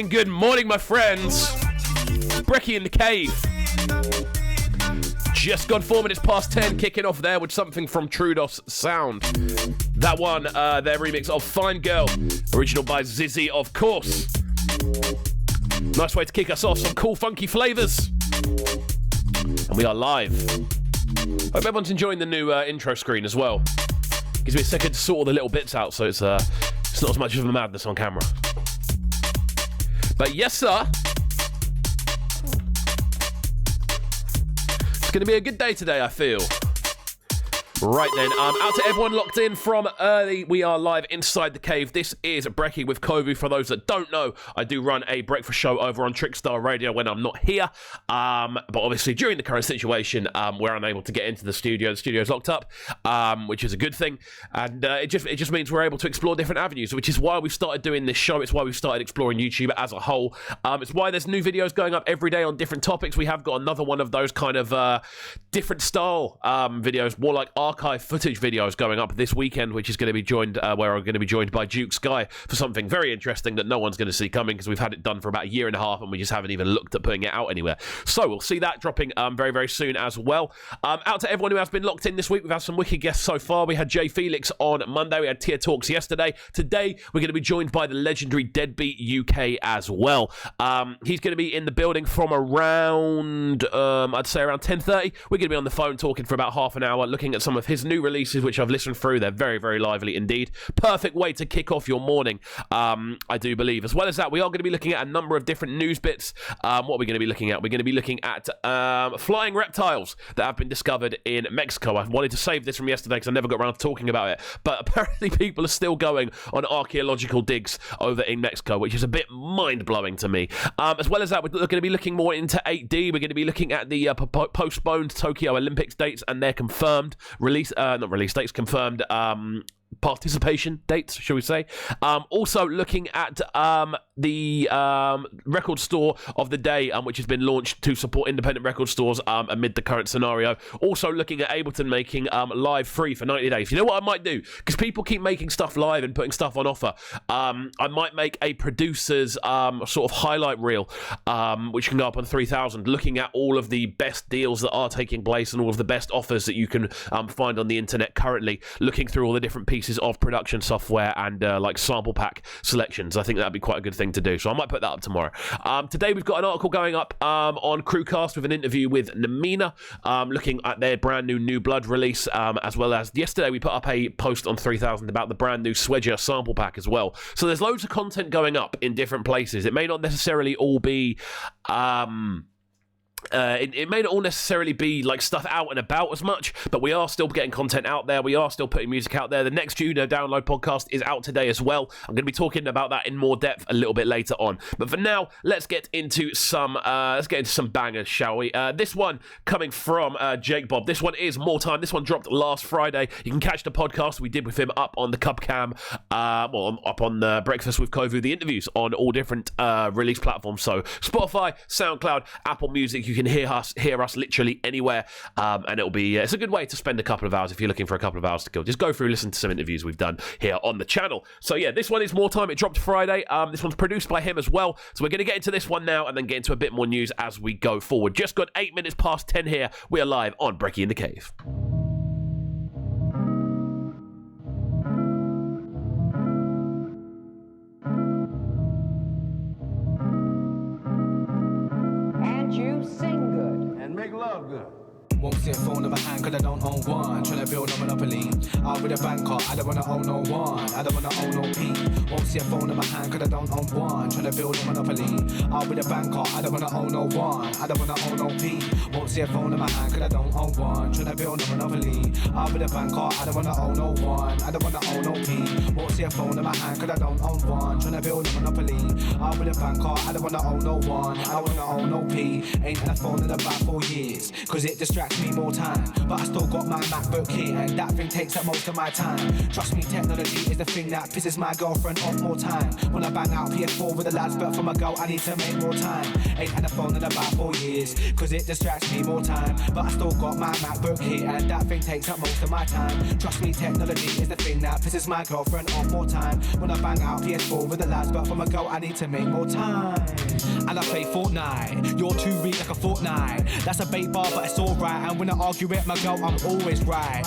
Good morning, my friends. Brekky In The Cave. Just gone 4 minutes past 10, kicking off there with something from Trudos Sound. That one, their remix of Fine Girl, original by Zizzy, of course. Nice way to kick us off, some cool, funky flavours. And we are live. Hope everyone's enjoying the new intro screen as well. Gives me a second to sort all the little bits out, so it's not as much of a madness on camera. But yes, sir. It's going to be a good day today, I feel. Right then, out to everyone locked in from early. We are live inside the cave. This is Brekky with Kovu. For those that don't know, I do run a breakfast show over on Trickstar Radio when I'm not here. But obviously, during the current situation, we're unable to get into the studio. The studio's locked up, which is a good thing. And it just means we're able to explore different avenues, which is why we've started doing this show. It's why we've started exploring YouTube as a whole. It's why there's new videos going up every day on different topics. We have got another one of those kind of different style videos, more like archive footage videos going up this weekend, which is going to be joined where I'm going to be joined by Duke Sky for something very interesting that no one's going to see coming, because we've had it done for about a year and a half and we just haven't even looked at putting it out anywhere. So we'll see that dropping very, very soon as well. Out to everyone who has been locked in this week. We've had some wicked guests so far. We had Jay Felix on Monday. We had Tier Talks yesterday. Today we're going to be joined by the legendary Deadbeat UK as well. He's going to be in the building from around I'd say around 10:30. We're going to be on the phone talking for about half an hour, looking at some some of his new releases, which I've listened through. They're very, very lively indeed. Perfect way to kick off your morning, I do believe. As well as that, we are going to be looking at a number of different news bits. What are we going to be looking at? We're going to be looking at flying reptiles that have been discovered in Mexico. I wanted to save this from yesterday because I never got around to talking about it, but apparently people are still going on archaeological digs over in Mexico, which is a bit mind-blowing to me. As well as that, we're going to be looking more into 8D. We're going to be looking at the postponed Tokyo Olympics dates and their confirmed confirmed participation dates, shall we say. Also looking at the record store of the day, which has been launched to support independent record stores amid the current scenario. Also looking at Ableton making live free for 90 days. You know what I might do? Because people keep making stuff live and putting stuff on offer. I might make a producer's sort of highlight reel, which can go up on 3,000, looking at all of the best deals that are taking place and all of the best offers that you can find on the internet currently, looking through all the different pieces of production software and like sample pack selections. I think that'd be quite a good thing to do, so I might put that up tomorrow. Today we've got an article going up on Crewcast with an interview with Namina, looking at their brand new Blood release, as well as yesterday we put up a post on 3000 about the brand new Swedger sample pack as well. So there's loads of content going up in different places. It may not necessarily all be it may not all necessarily be like stuff out and about as much, but we are still getting content out there. We are still putting music out there. The next Juno download podcast is out today as well. I'm going to be talking about that in more depth a little bit later on. But for now, let's get into some bangers, shall we? This one coming from Jake Bob. This one is More Time. This one dropped last Friday. You can catch the podcast we did with him up on the Cubcam, up on the Breakfast with Kovu, the interviews on all different release platforms. So Spotify, SoundCloud, Apple Music. You can hear us literally anywhere, and it'll be it's a good way to spend a couple of hours if you're looking for a couple of hours to kill. Just go through, listen to some interviews we've done here on the channel. So yeah, this one is More Time. It dropped Friday. This one's produced by him as well. So we're going to get into this one now and then get into a bit more news as we go forward. Just got 8 minutes past 10 here. We are live on Brekky In The Cave. Make love good. Won't see a phone in my hand cause I don't own one. Tryna build a monopoly. I'm with a banker, I don't wanna own no one. I don't wanna own no P. Won't see a phone in my hand cause I don't own one. Tryna build a monopoly. I'm with a banker, I don't wanna own no one. I don't wanna own no P. Won't see a phone in my hand cause I don't own one. Tryna build a monopoly. I'm with a banker, I don't wanna own no one. I don't wanna own no P. Won't see a phone in my hand cause I don't own one. Tryna build a monopoly. I'm with a banker, I don't wanna own no one. I don't wanna own no P. Ain't had a phone in about 4 years cause it distracts me more time, but I still got my MacBook here and that thing takes up most of my time. Trust me, technology is the thing that pisses my girlfriend off more time. When I bang out PS4 with the lads, but for my girl I need to make more time. Ain't had a phone in about 4 years cause it distracts me more time, but I still got my MacBook here and that thing takes up most of my time. Trust me, technology is the thing that pisses my girlfriend off more time. When I bang out PS4 with the lads, but for my girl I need to make more time. And I play Fortnite, you're too weak like a Fortnite. That's a bait bar but it's alright, and when I argue with my girl I'm always right.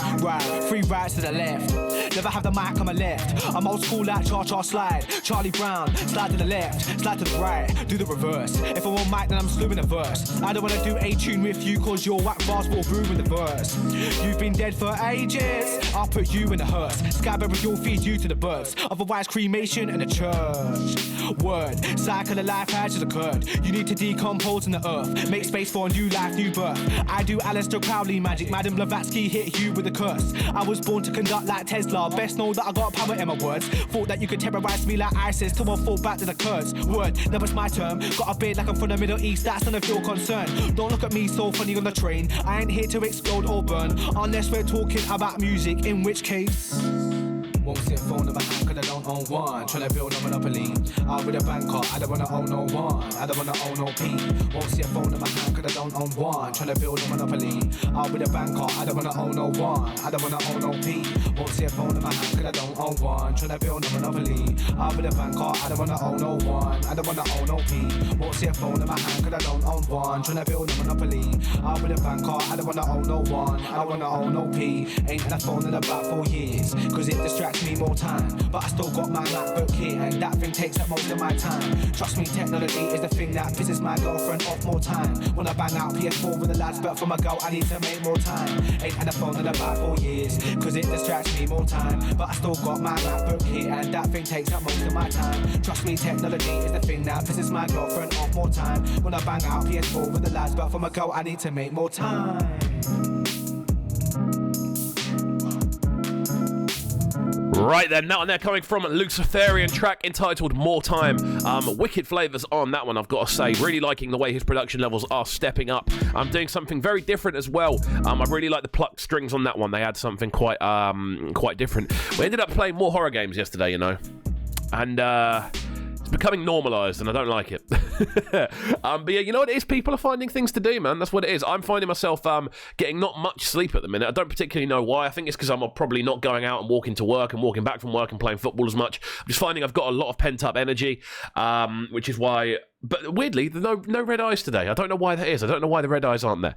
3 rights to the left, never have the mic on my left. I'm old school like Cha-Cha Slide, Charlie Brown, slide to the left, slide to the right, do the reverse. If I'm on mic then I'm slewing a verse. I don't wanna do a tune with you cause your whack bars will ruin the verse. You've been dead for ages, I'll put you in a hearse. Skyberry will feed you to the birds, otherwise cremation in the church. Word, cycle of life has just occurred. You need to decompose in the earth, make space for a new life, new birth. I do Aleister Crowley magic, Madam Blavatsky hit you with a curse. I was born to conduct like Tesla, best know that I got power in my words. Thought that you could terrorize me like ISIS, till I fall back to the Kurds. Word, never it's my term, got a beard like I'm from the Middle East, that's none of your concern. Don't look at me so funny on the train, I ain't here to explode or burn, unless we're talking about music, in which case won't see a phone in my hand cause I don't own one. Tryna build a monopoly. I'm with a banker, I don't wanna own no one. I don't wanna own no P. Won't see a phone in my hand cause I don't own one. Tryna build a monopoly. I'm with a banker, I don't wanna own no one. I don't wanna own no P. Won't see a phone in my hand cause I don't own one. Tryna build a monopoly. I'm with a banker, I don't wanna own no one. I don't wanna own no P. Won't see a phone in my hand cause I don't own one. Tryna build a monopoly. I'm with a banker, I don't wanna own no one. I don't wanna own no P. Ain't had a phone in about 4 years cause it distracts me more time, but I still got my MacBook here and that thing thing takes up most of my time. Trust me, technology is the thing that pisses my girlfriend off more time. When I bang out PS4 with the lads, but for my girl I need to make more time. Ain't had a phone in about 4 years, cause it distracts me more time. But I still got my MacBook here, and that thing takes up most of my time. Trust me, technology is the thing that pisses my girlfriend off more time. When I bang out PS4 with the lads, but for my girl I need to make more time. Right then, that one there coming from Luciferian, track entitled More Time. Wicked flavours on that one, I've got to say. Really liking the way his production levels are stepping up. I'm doing something very different as well. I really like the plucked strings on that one. They had something quite different. We ended up playing more horror games yesterday, you know. And it's becoming normalised, and I don't like it. But yeah, you know what it is? People are finding things to do, man. That's what it is. I'm finding myself getting not much sleep at the minute. I don't particularly know why. I think it's because I'm probably not going out and walking to work and walking back from work and playing football as much. I'm just finding I've got a lot of pent-up energy, which is why... But weirdly, there's no red eyes today. I don't know why that is. I don't know why the red eyes aren't there.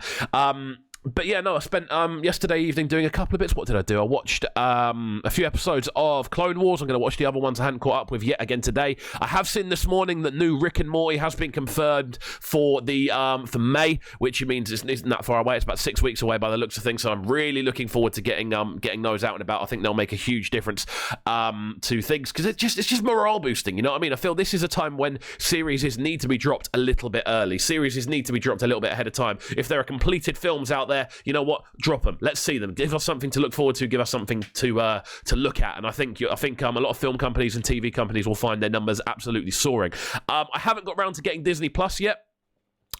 But yeah, no, I spent yesterday evening doing a couple of bits. What did I do? I watched a few episodes of Clone Wars. I'm going to watch the other ones I hadn't caught up with yet again today. I have seen this morning that new Rick and Morty has been confirmed for for May, which means it isn't that far away. It's about 6 weeks away by the looks of things. So I'm really looking forward to getting those out and about. I think they'll make a huge difference to things, because it's just morale boosting. You know what I mean? I feel this is a time when series need to be dropped a little bit early. Series need to be dropped a little bit ahead of time. If there are completed films out there, you know what? Drop them. Let's see them. Give us something to look forward to. Give us something to look at. And I think a lot of film companies and TV companies will find their numbers absolutely soaring. I haven't got round to getting Disney Plus yet.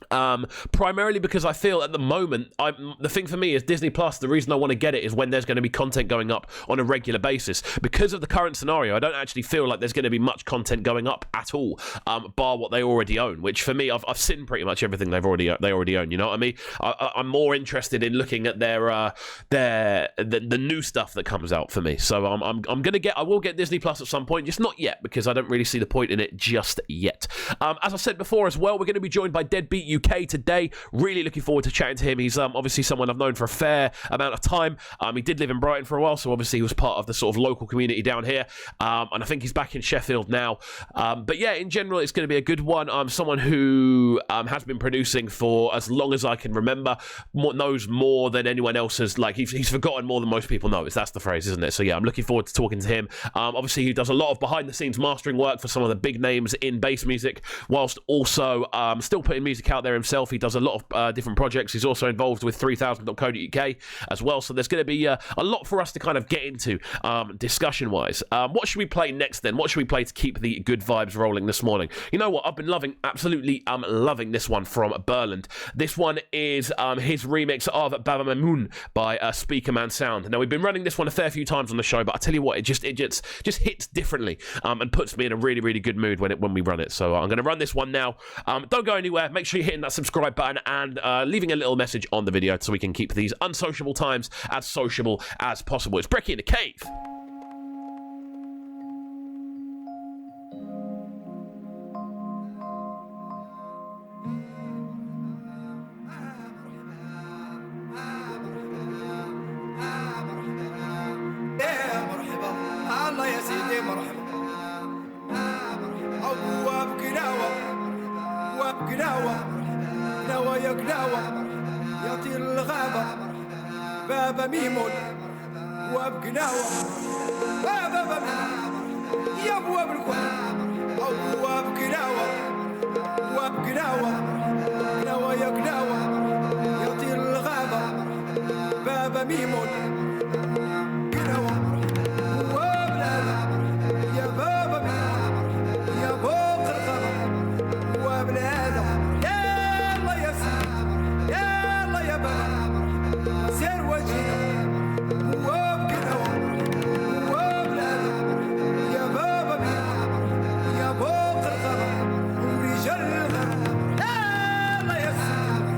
Primarily because I feel at the moment, the thing for me is Disney Plus, the reason I want to get it is when there's going to be content going up on a regular basis. Because of the current scenario, I don't actually feel like there's going to be much content going up at all, bar what they already own, which for me, I've seen pretty much everything they already own, you know what I mean? I'm more interested in looking at the new stuff that comes out for me. So I will get Disney Plus at some point, just not yet, because I don't really see the point in it just yet. As I said before as well, we're going to be joined by Deadbeat UK today. Really looking forward to chatting to him. He's obviously someone I've known for a fair amount of time. He did live in Brighton for a while, so obviously he was part of the sort of local community down here. And I think he's back in Sheffield now. But yeah, in general, it's going to be a good one. Someone who has been producing for as long as I can remember, knows more than anyone else has. Like, he's forgotten more than most people know. That's the phrase, isn't it? So yeah, I'm looking forward to talking to him. Obviously, he does a lot of behind-the-scenes mastering work for some of the big names in bass music, whilst also still putting music out there himself. He does a lot of different projects. He's also involved with 3000.co.uk as well. So there's going to be a lot for us to kind of get into discussion-wise. What should we play next then? What should we play to keep the good vibes rolling this morning? You know what? I've been absolutely loving this one from Berland. This one is his remix of Baba Mamoon by Speaker Man Sound. Now, we've been running this one a fair few times on the show, but I tell you what, it just hits differently and puts me in a really, really good mood when we run it. So I'm going to run this one now. Don't go anywhere. Make sure you're hitting that subscribe button and leaving a little message on the video so we can keep these unsociable times as sociable as possible. It's Brekky In The Cave. يطير الغابة بابا ميمون وابقناوة بابا ميمون يا بواب الكون أو وابقناوة وابقناوة قناوة يا قناوة يطير الغابة بابا ميمون قناوة وابلالا يا بابا ميمون يا بوق الغابة وابلالا سير وجهنا وابقنا وابلانا يا بابا مين يا بوق الغرب ورجال الغرب يلا يا سيدي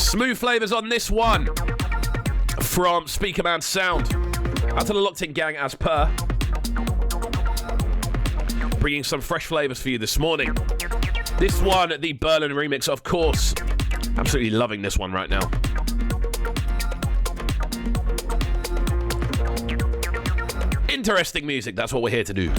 Smooth flavours on this one from Speaker Man Sound. Out to the Locked In gang as per. Bringing some fresh flavours for you this morning. This one, the Berlin remix, of course. Absolutely loving this one right now. Interesting music, that's what we're here to do.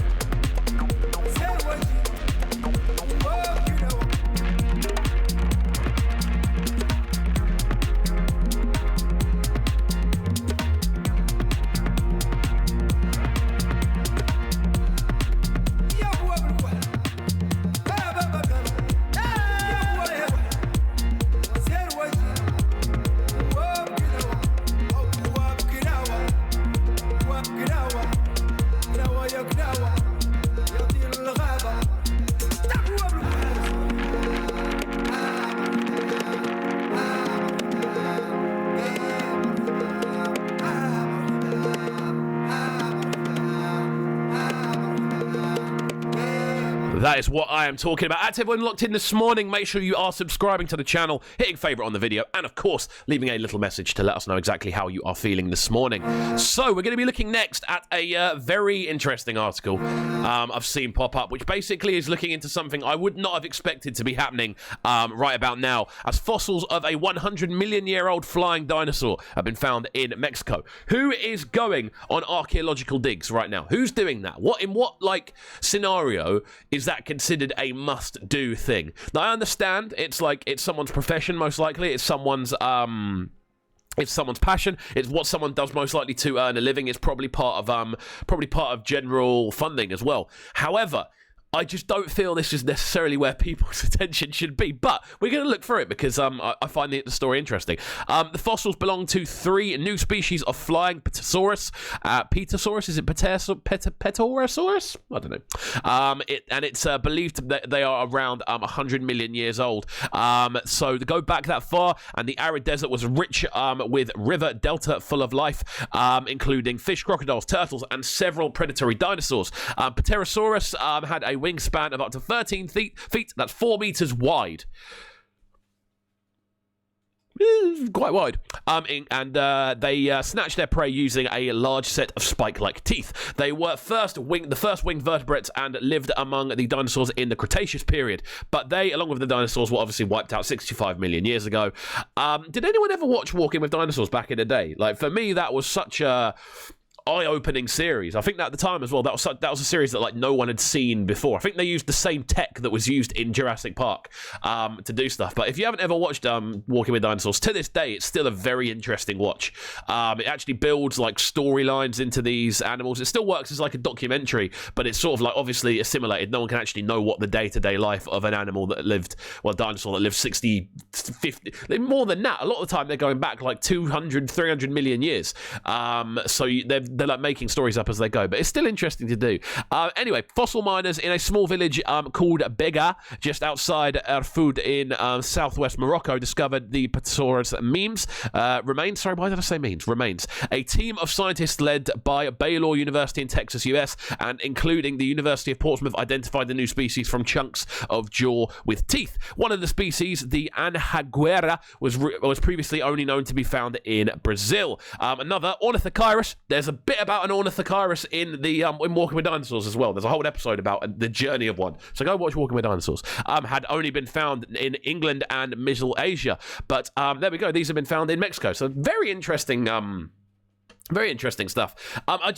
That is what I am talking about. At everyone locked in this morning, make sure you are subscribing to the channel, hitting favourite on the video, and of course, leaving a little message to let us know exactly how you are feeling this morning. So, we're going to be looking next at a very interesting article I've seen pop up, which basically is looking into something I would not have expected to be happening right about now, as fossils of a 100 million year old flying dinosaur have been found in Mexico. Who is going on archaeological digs right now? Who's doing that? In what scenario is that considered a must-do thing? Now, I understand it's someone's profession, most likely. It's someone's passion. It's what someone does most likely to earn a living. It's probably part of general funding as well. However, I just don't feel this is necessarily where people's attention should be, but we're going to look through it because I find the story interesting. The fossils belong to 3 new species of flying Petasaurus. Petasaurus, is it Petasaurus? I don't know. It's believed that they are around 100 million years old. So to go back that far, and the arid desert was rich with river delta full of life, including fish, crocodiles, turtles, and several predatory dinosaurs. Pterosaurus had a wingspan of up to 13 feet. That's 4 meters wide. Quite wide. They snatched their prey using a large set of spike-like teeth. They were the first winged vertebrates and lived among the dinosaurs in the Cretaceous period. But they, along with the dinosaurs, were obviously wiped out 65 million years ago. Did anyone ever watch Walking with Dinosaurs back in the day? For me, that was such a eye-opening series. I think that at the time as well, that was a series that no one had seen before. I think they used the same tech that was used in Jurassic Park to do stuff. But if you haven't ever watched Walking with Dinosaurs, to this day, it's still a very interesting watch. It actually builds storylines into these animals. It still works as a documentary, but it's sort of obviously assimilated. No one can actually know what the day-to-day life of an animal that lived, a dinosaur that lived 60, 50, more than that. A lot of the time they're going back 200, 300 million years. So they're making stories up as they go, but it's still interesting to do. Anyway, fossil miners in a small village called Bega, just outside Erfoud in southwest Morocco, discovered the Petasaurus remains. Sorry, why did I say means? Remains. A team of scientists led by Baylor University in Texas, US, and including the University of Portsmouth, identified the new species from chunks of jaw with teeth. One of the species, the Anjaguera, was previously only known to be found in Brazil. Another, Ornithochirus. There's a bit about an Ornithochirus in Walking with Dinosaurs as well. There's a whole episode about the journey of one. So go watch Walking with Dinosaurs. Had only been found in England and Middle Asia. But there we go. These have been found in Mexico. So very interesting. Very interesting stuff. I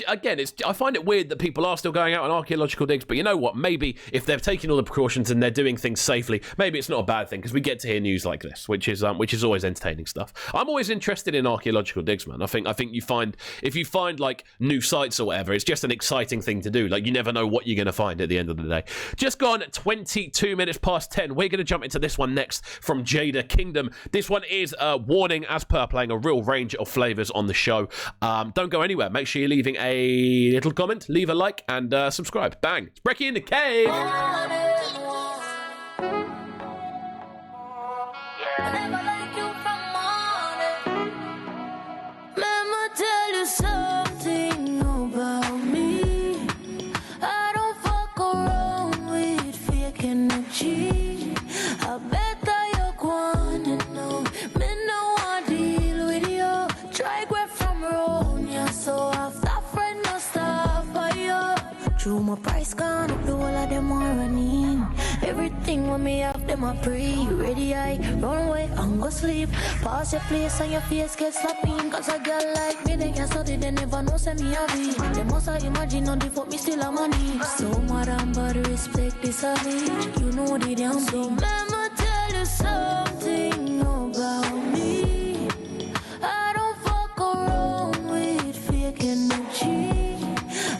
find it weird that people are still going out on archaeological digs, but you know what? Maybe if they're taking all the precautions and they're doing things safely, maybe it's not a bad thing because we get to hear news like this, which is always entertaining stuff. I'm always interested in archaeological digs, man. I think if you find new sites or whatever, it's just an exciting thing to do. You never know what you're going to find at the end of the day. Just gone 22 minutes past 10. We're going to jump into this one next from Jada Kingdom. This one is Warning, as per, playing a real range of flavors on the show. Don't go anywhere. Make sure you're leaving a little comment, leave a like, and subscribe. Bang. It's Brekky In The Cave. I bet that you're going to know. Men know when me have them a pre. Ready, I run away and go sleep. Pass your place and your face get slapping. Cause a girl like me, they can study, they never know say me a be. They must have imagine on the fuck me still a money. So madam, but respect this a me. You know the damn thing. So mama tell you something about me. I don't fuck around with fake energy.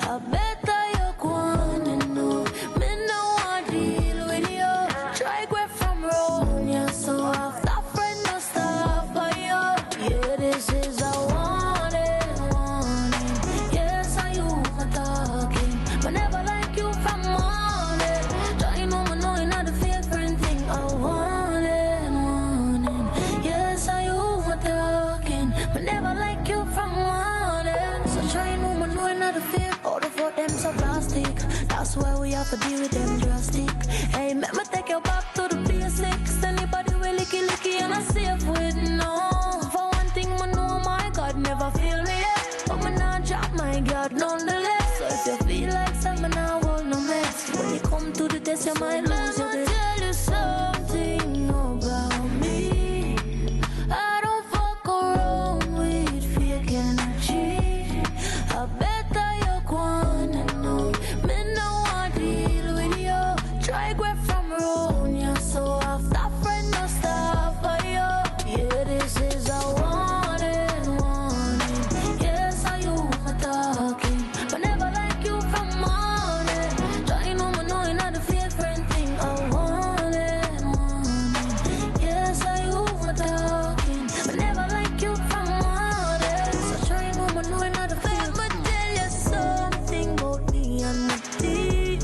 I better you go on and know. Me no want deal with you. Try go from wrong, yeah. So after friend no stop for you. Yeah, this is a warning, warning. Yes, I you my talking, but never like you from morning. Try no man knowing not the fake friend thing. I warning, warning. Yes, I you my talking, but never like you from morning. So try no man knowing not the fake. All the fuck them so plastic. That's why we have to deal with them drastic. Hey, let me take you back to the basics. Anybody will licky and I safe with no. For one thing, I know my God never feel me yet. But me not drop my God nonetheless. So if you feel like something, I won't no mess. When you come to the test, you might lose your best. Tell you something about me. I don't fuck around with fake energy. I better you go on and know. Me no want deal with you. Try go from wrong, yeah. So after friend no stop for you. Yeah, this is a warning, warning. Yes, I you my talking, but never like you from morning. Try no man knowing not the fake friend thing. I warning, warning. Yes, I you my talking, but never like you from morning. So try no man knowing not the fake. But tell you something about me and my team.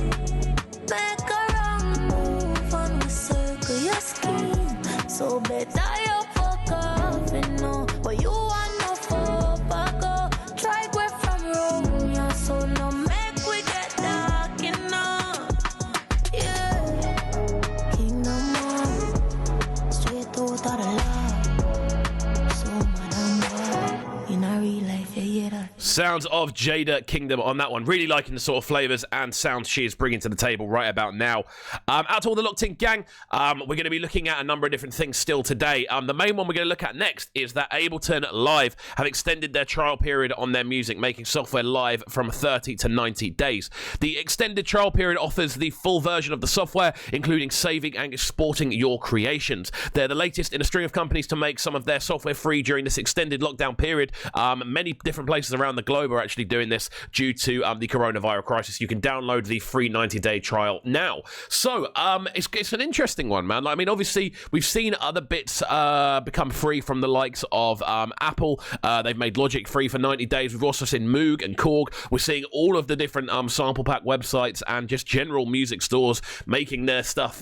Make a wrong move and we circle your scheme. So better you fuck off and know. But you want no fuck back up. Try go from wrong, yeah. So no make we get dark enough. Yeah. Kingdom Come, straight out of the law. So madam, in a real life, you hear that? Sounds of Jada Kingdom on that one. Really liking the sort of flavours and sounds she is bringing to the table right about now. Out to all the Locked In gang, we're going to be looking at a number of different things still today. The main one we're going to look at next is that Ableton Live have extended their trial period on their music, making software live from 30 to 90 days. The extended trial period offers the full version of the software, including saving and exporting your creations. They're the latest in a string of companies to make some of their software free during this extended lockdown period. Many different places around the globe are actually doing this due to the coronavirus crisis. You can download the free 90-day trial now. So it's an interesting one, man. I mean, obviously we've seen other bits become free from the likes of Apple. They've made Logic free for 90 days. We've also seen Moog and Korg. We're seeing all of the different sample pack websites and just general music stores making their stuff,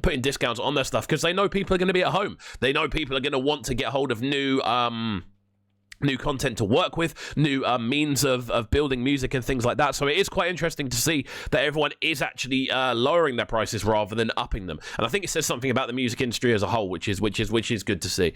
putting discounts on their stuff because they know people are going to be at home. They know people are going to want to get hold of new content to work with, new means of building music and things like that. So it is quite interesting to see that everyone is actually lowering their prices rather than upping them. And I think it says something about the music industry as a whole, which is good to see.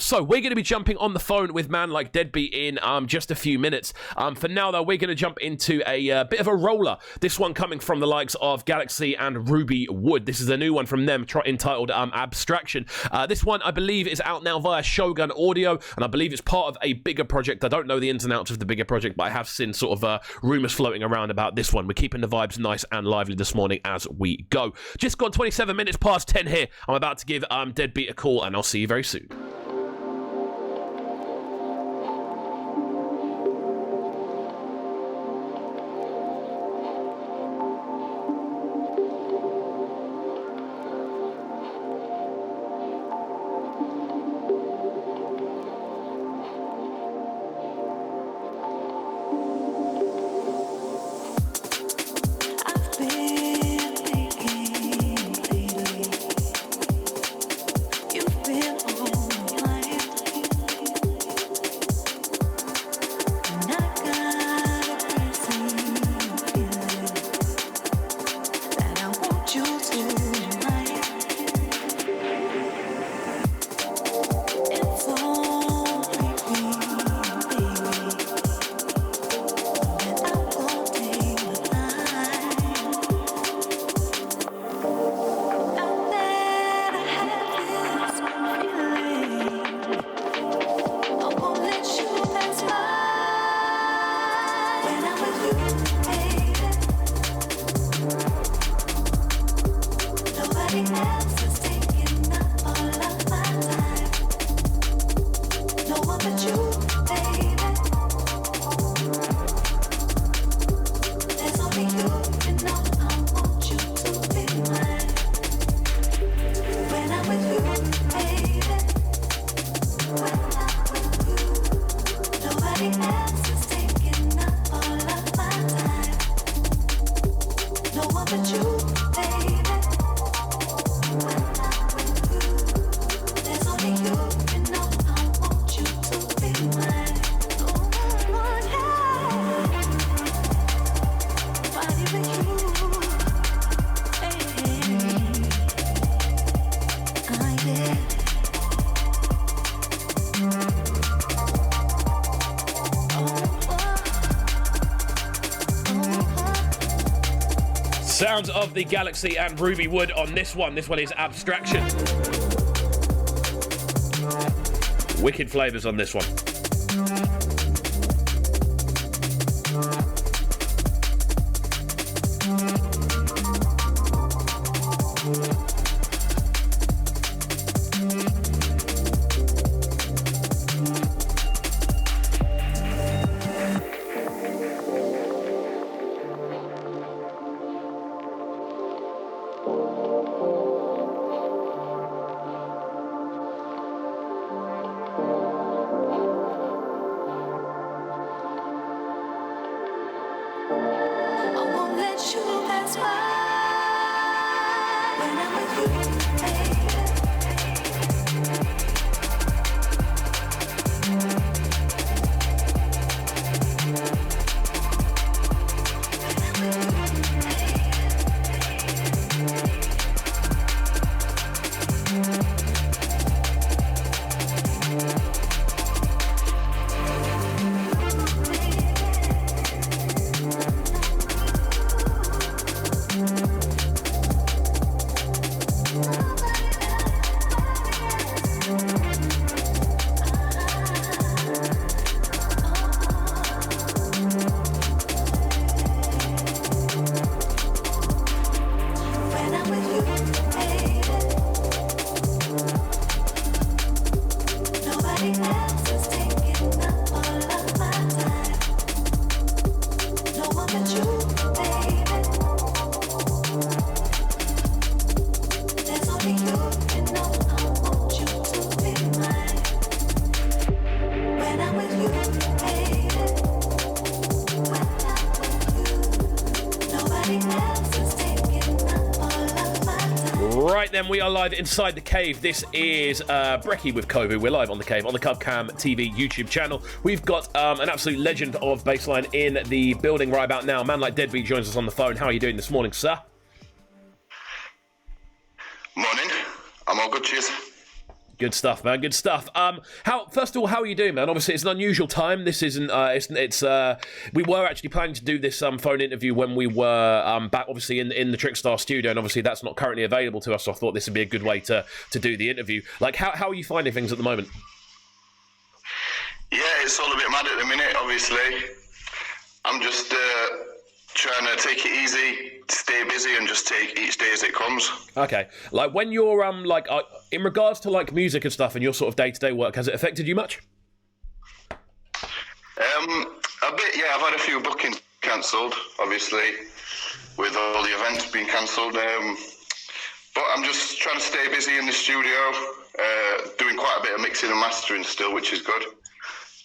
So we're going to be jumping on the phone with man like Deadbeat in just a few minutes. For now, though, we're going to jump into a bit of a roller. This one coming from the likes of Galaxy and Ruby Wood. This is a new one from them entitled Abstraction. This one, I believe, is out now via Shogun Audio, and I believe it's part of a bigger project. I don't know the ins and outs of the bigger project, but I have seen sort of rumours floating around about this one. We're keeping the vibes nice and lively this morning as we go. Just gone 27 minutes past 10 here. I'm about to give Deadbeat a call, and I'll see you very soon. You've been on else is taking up all of my time. No one but you, baby. There's only you, you know I want you to be mine. When I'm with you, baby. When I'm with you, nobody else is taking up all of my time. No one but you, baby. When I'm with you, there's only you, you know I want you to be mine. Oh, yeah. Body with you, hey, yeah. Sounds of the Galaxy and Ruby Wood on this one. This one is Abstraction. Wicked flavours on this one. I won't let you pass by. When I'm with you, baby. When I'm with you, baby. Nobody else is taking up all of my time. No one but you, baby. There's only you, you know I want you to be mine. When I'm with you, baby. When I'm with you, nobody else is taking up all of my time. Right then, we are live inside the cave. This is Brekky with Kovu. We're live on the cave on the Cubcam TV YouTube channel. We've got an absolute legend of bassline in the building right about now. A man like Deadbeat joins us on the phone. How are you doing this morning, sir? Morning. I'm all good, cheers. Good stuff, man. Good stuff. First of all, how are you doing, man? Obviously, it's an unusual time. This isn't. We were actually planning to do this phone interview when we were back, obviously in the Trickstar studio, and obviously that's not currently available to us. So I thought this would be a good way to do the interview. Like, how are you finding things at the moment? Yeah, it's all a bit mad at the minute, obviously. I'm just trying to take it easy, stay busy, and just take each day as it comes. Okay, like when you're in regards to like music and stuff and your sort of day-to-day work, has it affected you much? A bit, yeah. I've had a few bookings cancelled, obviously, with all the events being cancelled. But I'm just trying to stay busy in the studio, doing quite a bit of mixing and mastering still, which is good.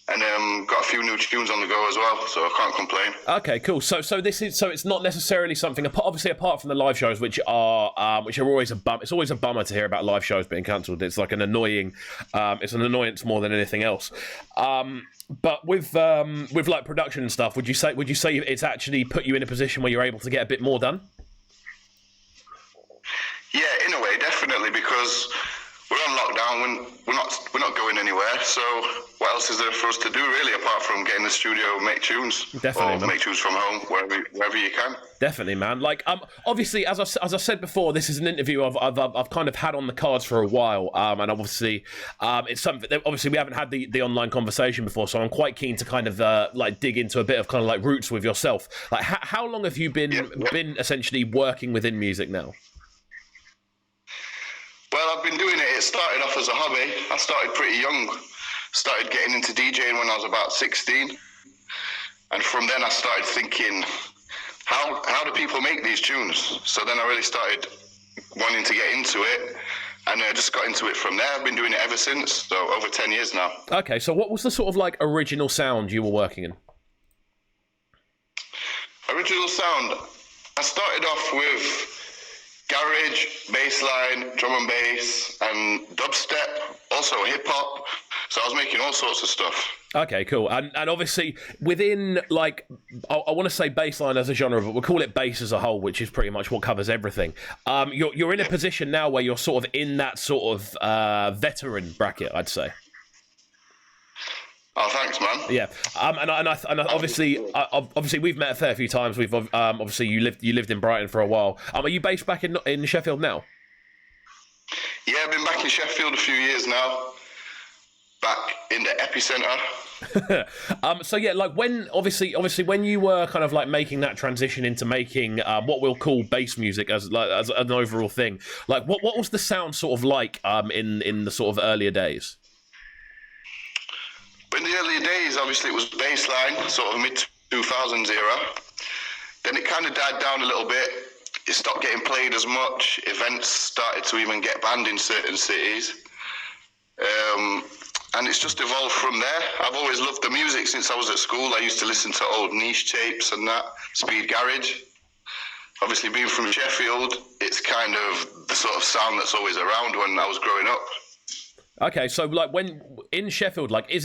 And got a few new tunes on the go as well, so I can't complain. Okay, cool. So it's not necessarily something. Obviously, apart from the live shows, which are always a bum. It's always a bummer to hear about live shows being cancelled. It's like an annoying. It's an annoyance more than anything else. But with like production and stuff, would you say it's actually put you in a position where you're able to get a bit more done? Yeah, in a way, definitely, because we're on lockdown. We're not going anywhere. So what else is there for us to do, really, apart from get in the studio, make tunes, Definitely, or man. make tunes from home, wherever you can. Definitely, man. Like, obviously, as I said before, this is an interview I've kind of had on the cards for a while, and obviously, it's something that obviously we haven't had the online conversation before, so I'm quite keen to kind of like dig into a bit of kind of like roots with yourself. Like, how long have you been essentially working within music now? I've been doing it. It started off as a hobby. I started pretty young. Started getting into DJing when I was about 16. And from then I started thinking, how do people make these tunes? So then I really started wanting to get into it. And I just got into it from there. I've been doing it ever since, so over 10 years now. Okay, so what was the sort of like original sound you were working in? Original sound, I started off with garage, bassline, drum and bass, and dubstep, also hip-hop. So I was making all sorts of stuff. Okay, cool. And obviously, within, like, I want to say bassline as a genre, but we'll call it bass as a whole, which is pretty much what covers everything. You're in a position now where you're sort of in that sort of veteran bracket, I'd say. Oh, thanks, man. Yeah. And obviously we've met a fair few times. We've obviously you lived in Brighton for a while. Are you based back in Sheffield now? Yeah, I've been back in Sheffield a few years now. Back in the epicenter. So yeah, like when obviously when you were kind of like making that transition into making what we'll call bass music as an overall thing, like what was the sound sort of like in the sort of earlier days? In the earlier days, obviously it was bassline, sort of mid-2000s era. Then it kind of died down a little bit. It stopped getting played as much. Events started to even get banned in certain cities. And it's just evolved from there. I've always loved the music since I was at school. I used to listen to old niche tapes and that, speed garage. Obviously being from Sheffield, it's kind of the sort of sound that's always around when I was growing up. Okay, so like when in Sheffield, like is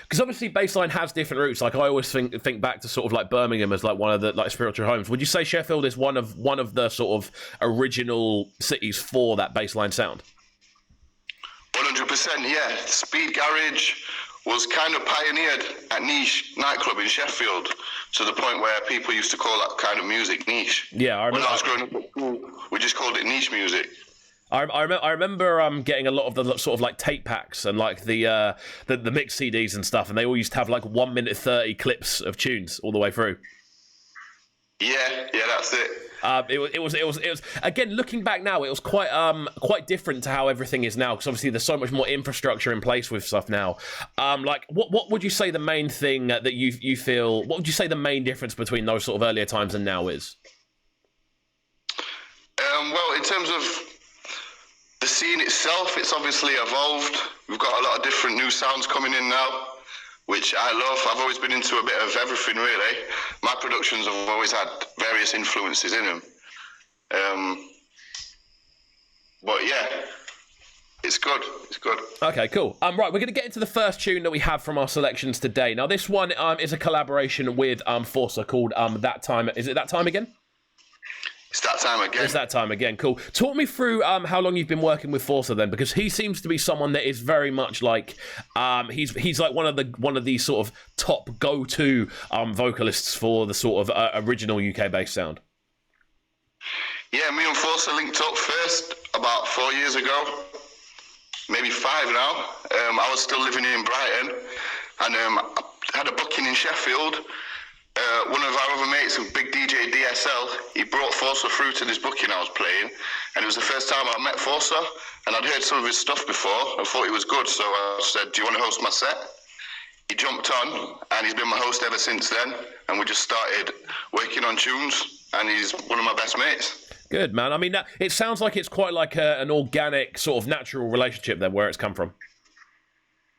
because obviously bassline has different roots. Like I always think back to sort of like Birmingham as like one of the like spiritual homes. Would you say Sheffield is one of the sort of original cities for that bassline sound? 100%, yeah. Speed garage was kind of pioneered at niche nightclub in Sheffield to the point where people used to call that kind of music niche. Yeah, I remember. When I was growing up at school, we just called it niche music. I remember getting a lot of the sort of like tape packs and like the mix CDs and stuff, and they all used to have like 1 minute 30 clips of tunes all the way through. Yeah, that's it. It was again, looking back now, it was quite different to how everything is now, because obviously there's so much more infrastructure in place with stuff now. Like what would you say the main thing that you feel? What would you say the main difference between those sort of earlier times and now is? Well, in terms of the scene itself, it's obviously evolved. We've got a lot of different new sounds coming in now, which I love. I've always been into a bit of everything, really. My productions have always had various influences in them. But yeah, it's good. It's good. Okay, cool. Right, we're going to get into the first tune that we have from our selections today. Now, this one is a collaboration with Forza called That Time. Is it That Time Again? It's that time again. It's that time again. Cool. Talk me through how long you've been working with Forza then, because he seems to be someone that is very much like he's like one of the sort of top go-to vocalists for the sort of original UK based sound. Yeah, me and Forza linked up first about 4 years ago, maybe 5 now. I was still living in Brighton, and I had a booking in Sheffield. One of our other mates, a big DJ DSL, he brought Forza through to this booking I was playing, and it was the first time I met Forza, and I'd heard some of his stuff before. I thought he was good, so I said, "Do you want to host my set?" He jumped on, and he's been my host ever since then, and we just started working on tunes, and he's one of my best mates. Good, man. I mean, it sounds like it's quite like an organic, sort of natural relationship then, where it's come from.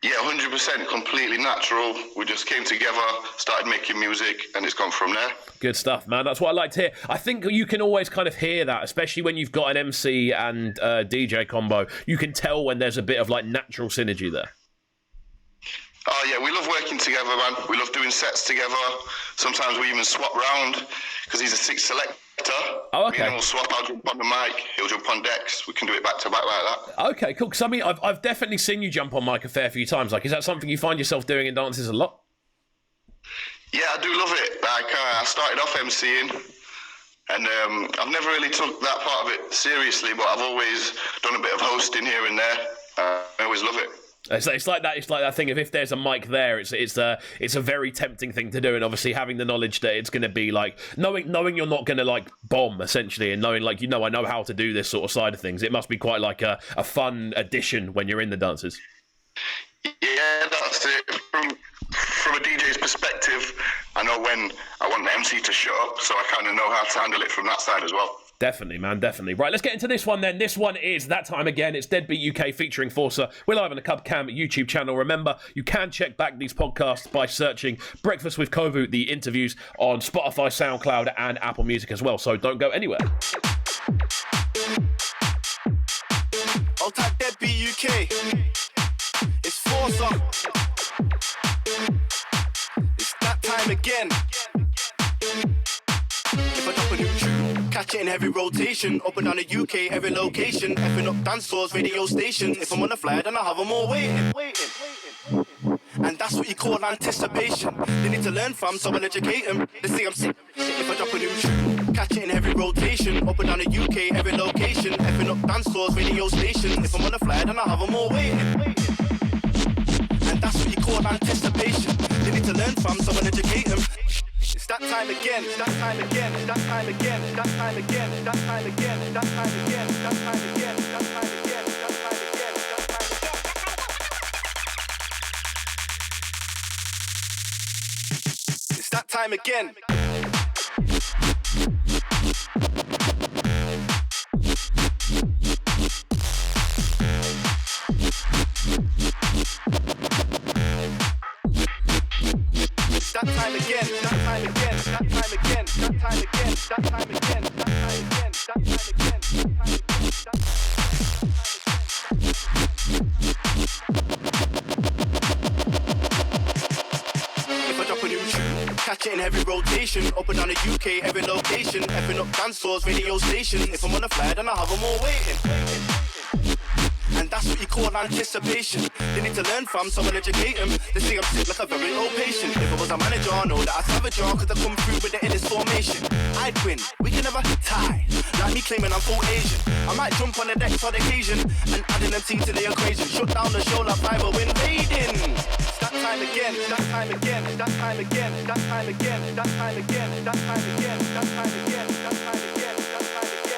Yeah, 100%, completely natural. We just came together, started making music, and it's gone from there. Good stuff, man. That's what I like to hear. I think you can always kind of hear that, especially when you've got an MC and DJ combo. You can tell when there's a bit of like natural synergy there. Oh yeah, we love working together, man. We love doing sets together. Sometimes we even swap round, because he's a sixth selector. Oh, okay. And we'll swap. I'll jump on the mic, he'll jump on decks. We can do it back to back like that. Okay, cool. Because I mean, I've definitely seen you jump on mic a fair few times. Like, is that something you find yourself doing in dances a lot? Yeah, I do love it. Like, I started off MCing, and I've never really took that part of it seriously, but I've always done a bit of hosting here and there. I always love it. It's like that. It's like that thing of if there's a mic there, it's a very tempting thing to do, and obviously having the knowledge that it's going to be like knowing you're not going to like bomb essentially, and knowing like I know how to do this sort of side of things. It must be quite like a fun addition when you're in the dances. Yeah, that's it. From a DJ's perspective, I know when I want the MC to shut up, so I kind of know how to handle it from that side as well. Definitely, man, definitely. Right, let's get into this one then. This one is That Time Again. It's Deadbeat UK featuring Forza. We're live on the Cubcam YouTube channel. Remember, you can check back these podcasts by searching Breakfast with Kovu, the interviews, on Spotify, SoundCloud, and Apple Music as well. So don't go anywhere. I'll type Deadbeat UK. It's Forza. It's that time again. If I drop a new tune, catch it in heavy rotation. Up and down the UK, every location. Effing up dance floors, radio stations. If I'm on the fly, then I'll have them all waiting. And that's what you call anticipation. They need to learn from, so I'll educate them. They say I'm sick. If I drop a new tune, catch it in heavy rotation. Up and down the UK, every location. Effing up dance floors, radio stations. If I'm on the fly, then I'll have them all waiting. And that's what you call anticipation. They need to learn from, so I'll educate them. It's that time again, it's that time again, it's that time again, it's that time again, it's that time again, it's that time again, it's that time again, it's that time again, it's that time again, it's that time again. It's that time again. That time again, that time again, that time again, that time again, that time again, that time again, that time again, that time again. If I drop a new tune, catch it in heavy rotation. Up and down the UK, every location. Effing up dance floors, radio stations. If I'm on the fly, then I'll have them all waiting. And that's what you call anticipation. They need to learn from, so I'll educate them. They say I'm sick like a very old patient. If I was a manager, I know that I'd have a jar, cause I come through with the illest formation. I'd win, we can never tie. Like me claiming I'm full Asian. I might jump on the deck for the occasion and add an MC to the equation. Shut down the show like Bible invading. It's that time again, it's that time again, it's that time again, it's that time again, it's that time again, it's that time again, it's that time again, it's that time again.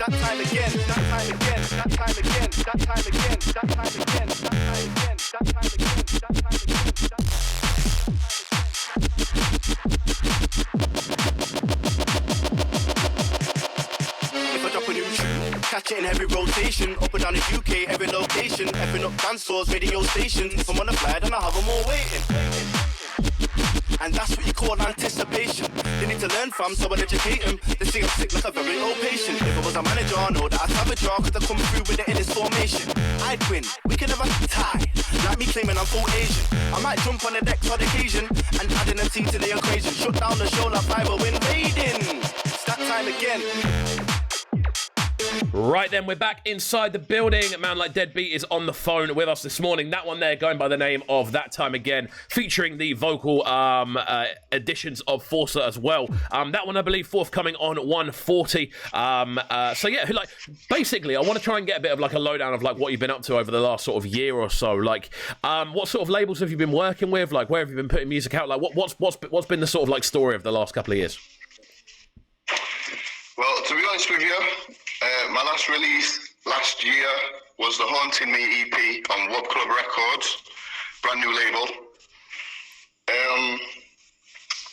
That time again, that time again, that time again, that time again, that time again, that time again, that time again, that time again, If I drop a new tune, catch it in heavy rotation. Up and down the UK, every location. Effing up dance floors, radio stations. If I'm on the fly, then I'll have them all waiting. And that's what you call anticipation. They need to learn from, so I'll educate them. They say I'm sick like a very old patient. If I was a manager, I know that I'd have a jar, cause I come through with the illest formation. I'd win, we can never tie. Like me claiming I'm full Asian. I might jump on the deck for the occasion and add an MC to the equation. Shut down the show like Bible invading. It's that time again. Right then, we're back inside the building. A man like Deadbeat is on the phone with us this morning. That one there going by the name of That Time Again, featuring the vocal additions of Forza as well. That one, I believe, forthcoming on 140. So yeah, like basically, I want to try and get a bit of like a lowdown of like what you've been up to over the last sort of year or so. Like, what sort of labels have you been working with? Like, where have you been putting music out? Like, what's been the sort of like story of the last couple of years? Well, to be honest with you, my last release last year was the Haunting Me EP on Wub Club Records, brand new label.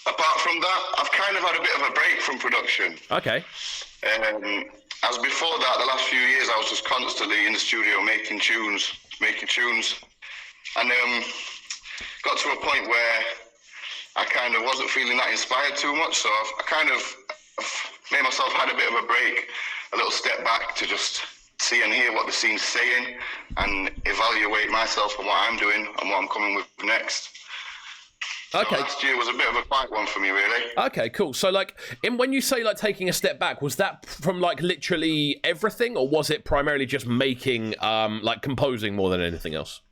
Apart from that, I've kind of had a bit of a break from production. Okay. As before that, the last few years, I was just constantly in the studio making tunes, and got to a point where I kind of wasn't feeling that inspired too much, so I kind of made myself had a bit of a break, a little step back to just see and hear what the scene's saying and evaluate myself and what I'm doing and what I'm coming with next. So Okay. last year was a bit of a quiet one for me, really. Okay, cool. So, like, when you say, like, taking a step back, was that from, like, literally everything, or was it primarily just making, like, composing more than anything else?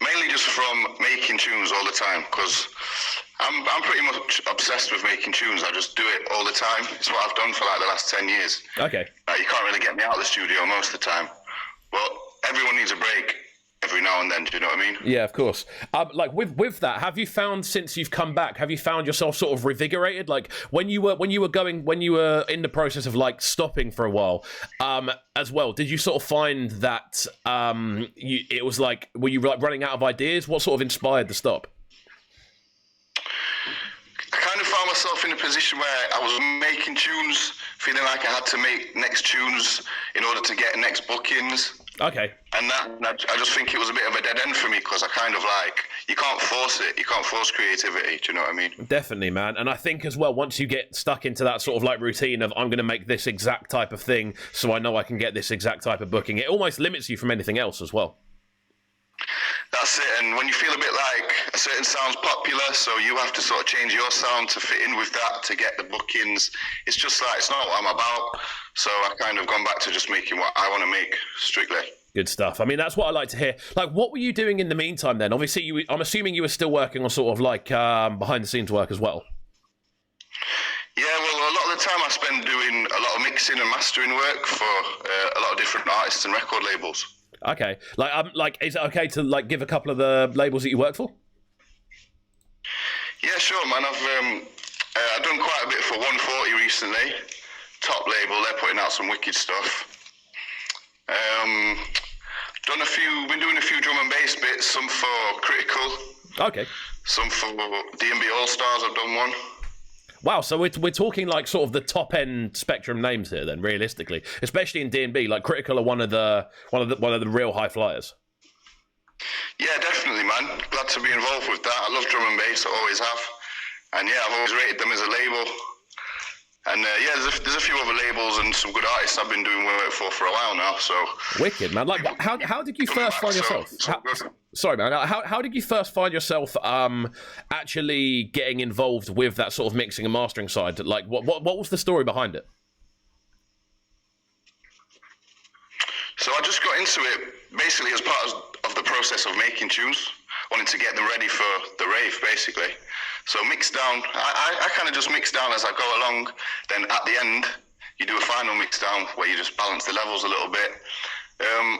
Mainly just from making tunes all the time, because I'm pretty much obsessed with making tunes. I just do it all the time. It's what I've done for, like, the last 10 years. Okay. You can't really get me out of the studio most of the time. But everyone needs a break every now and then, do you know what I mean? Yeah, of course. Like with that, have you found since you've come back, have you found yourself sort of revigorated? Like when you were in the process of like stopping for a while, as well, did you sort of find that it was like, were you like running out of ideas? What sort of inspired the stop? I kind of found myself in a position where I was making tunes, feeling like I had to make next tunes in order to get next bookings. Okay. And that I just think it was a bit of a dead end for me, because I kind of like, you can't force it. You can't force creativity. Do you know what I mean? Definitely, man. And I think as well, once you get stuck into that sort of like routine of I'm going to make this exact type of thing so I know I can get this exact type of booking, it almost limits you from anything else as well. That's it. And when you feel a bit like a certain sound's popular, so you have to sort of change your sound to fit in with that to get the bookings, it's just like, it's not what I'm about. So I've kind of gone back to just making what I want to make strictly. Good stuff. I mean, that's what I like to hear. Like, what were you doing in the meantime then? Obviously, I'm assuming you were still working on sort of like behind the scenes work as well. Yeah, well, a lot of the time I spend doing a lot of mixing and mastering work for a lot of different artists and record labels. Okay. Like, is it okay to like give a couple of the labels that you work for? Yeah, sure, man. I've done quite a bit for 140 recently. Top label, they're putting out some wicked stuff. Been doing a few drum and bass bits, some for Critical. Okay. Some for D&B All Stars, I've done one. Wow, so we're talking like sort of the top end spectrum names here then, realistically, especially in D&B. Like Critical are one of the real high flyers. Yeah, definitely, man. Glad to be involved with that. I love drum and bass, I always have. And yeah, I've always rated them as a label. And yeah, there's a few other labels and some good artists I've been doing work for a while now. So wicked, man. Like, how did you first find yourself? Sorry, man. How did you first find yourself actually getting involved with that sort of mixing and mastering side? Like, what was the story behind it? So I just got into it basically as part of the process of making tunes, wanting to get them ready for the rave, basically. So mix down, I kind of just mix down as I go along. Then at the end, you do a final mix down where you just balance the levels a little bit.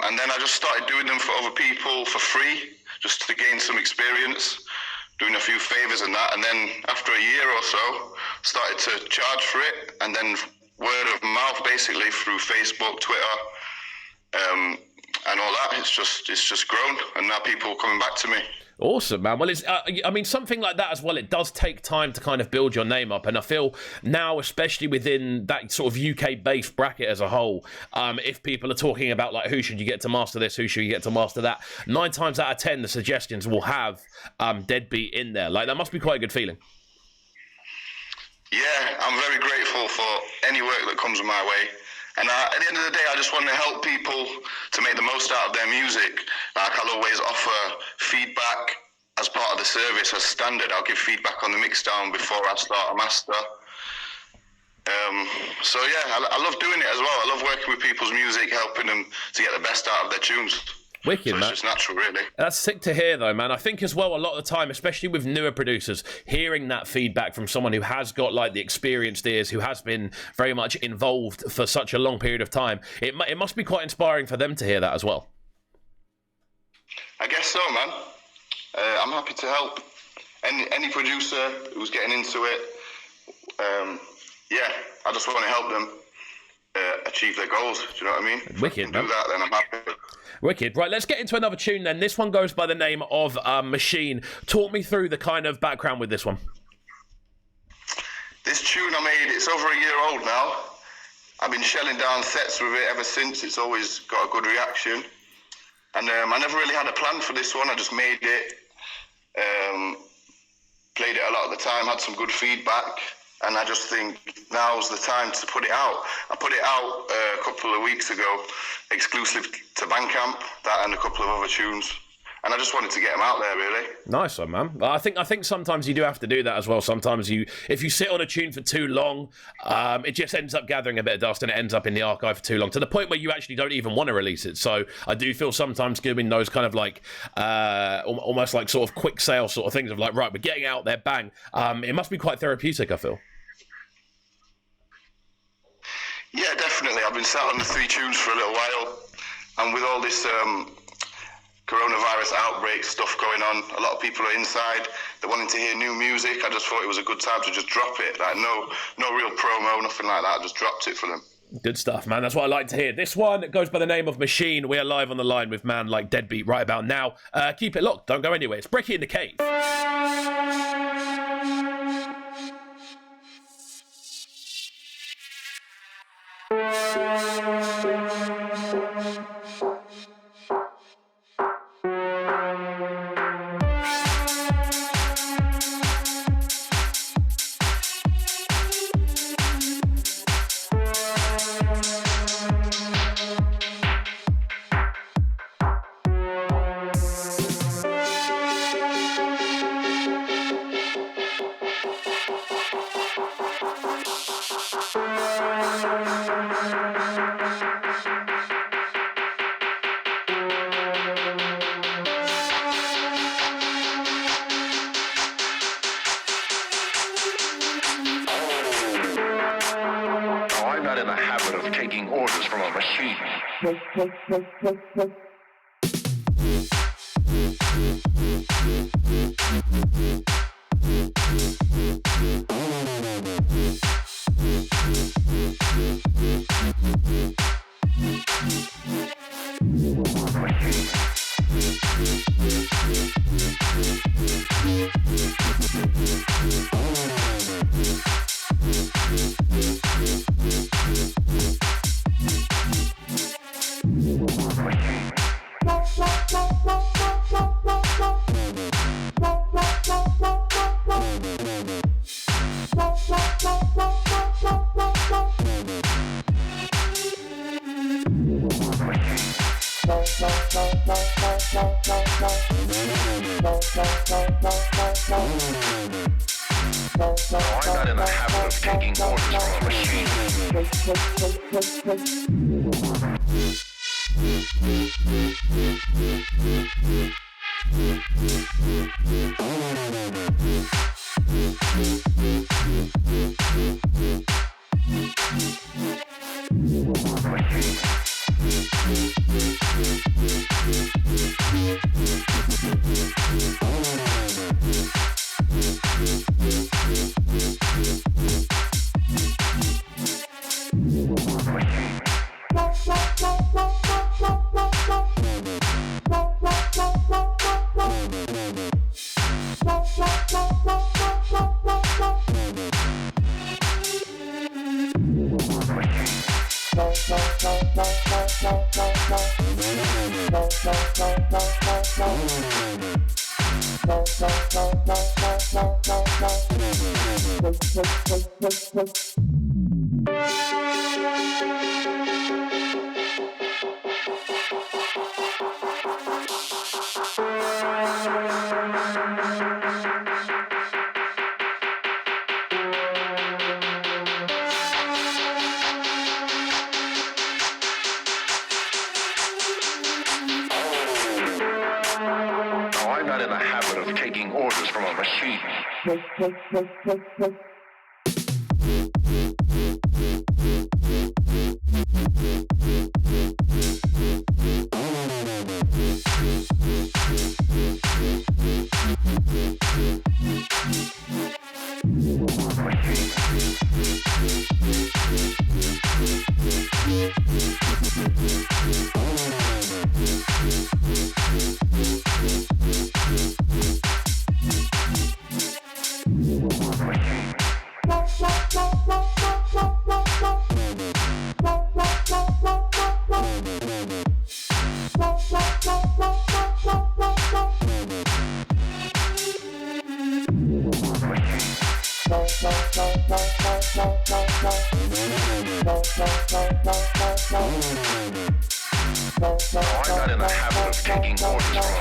And then I just started doing them for other people for free, just to gain some experience, doing a few favors and that. And then after a year or so, started to charge for it. And then word of mouth, basically, through Facebook, Twitter, and all that. It's just grown. And now people are coming back to me. Awesome, man. Well, it's I mean, something like that as well, it does take time to kind of build your name up. And I feel now, especially within that sort of UK-based bracket as a whole, if people are talking about, like, who should you get to master this, who should you get to master that, 9 times out of 10, the suggestions will have Deadbeat in there. Like, that must be quite a good feeling. Yeah, I'm very grateful for any work that comes my way. And at the end of the day, I just want to help people to make the most out of their music. Like, I'll always offer feedback as part of the service as standard. I'll give feedback on the mix down before I start a master. So yeah, I love doing it as well. I love working with people's music, helping them to get the best out of their tunes. Wicked, so man. It's just natural, really. That's sick to hear, though, man. I think as well, a lot of the time, especially with newer producers, hearing that feedback from someone who has got like the experienced ears, who has been very much involved for such a long period of time, it must be quite inspiring for them to hear that as well. I guess so, man. I'm happy to help any producer who's getting into it. Yeah, I just want to help them achieve their goals. Do you know what I mean? Wicked, if I can do that, then I'm happy. Wicked. Right, let's get into another tune then. This one goes by the name of Machine. Talk me through the kind of background with this one. This tune I made, it's over a year old now. I've been shelling down sets with it ever since. It's always got a good reaction. And I never really had a plan for this one. I just made it, played it a lot of the time, had some good feedback. And I just think now's the time to put it out. I put it out a couple of weeks ago, exclusive to Bandcamp, that and a couple of other tunes. and I just wanted to get them out there, really. Nice one, man. I think sometimes you do have to do that as well. Sometimes if you sit on a tune for too long, it just ends up gathering a bit of dust and it ends up in the archive for too long, to the point where you actually don't even want to release it. So I do feel sometimes giving those kind of like almost like sort of quick sale sort of things of like, right, we're getting out there, bang. It must be quite therapeutic, I feel. Yeah, definitely. I've been sat on the 3 tunes for a little while, and with all this coronavirus outbreak stuff going on, a lot of people are inside, they're wanting to hear new music. I just thought it was a good time to just drop it. Like no real promo, nothing like that. I just dropped it for them. Good stuff, man. That's what I like to hear. This one goes by the name of Machine. We are live on the line with man like Deadbeat right about now. Keep it locked. Don't go anywhere. It's Brekky In The Cave. I'm not in the habit of taking orders from a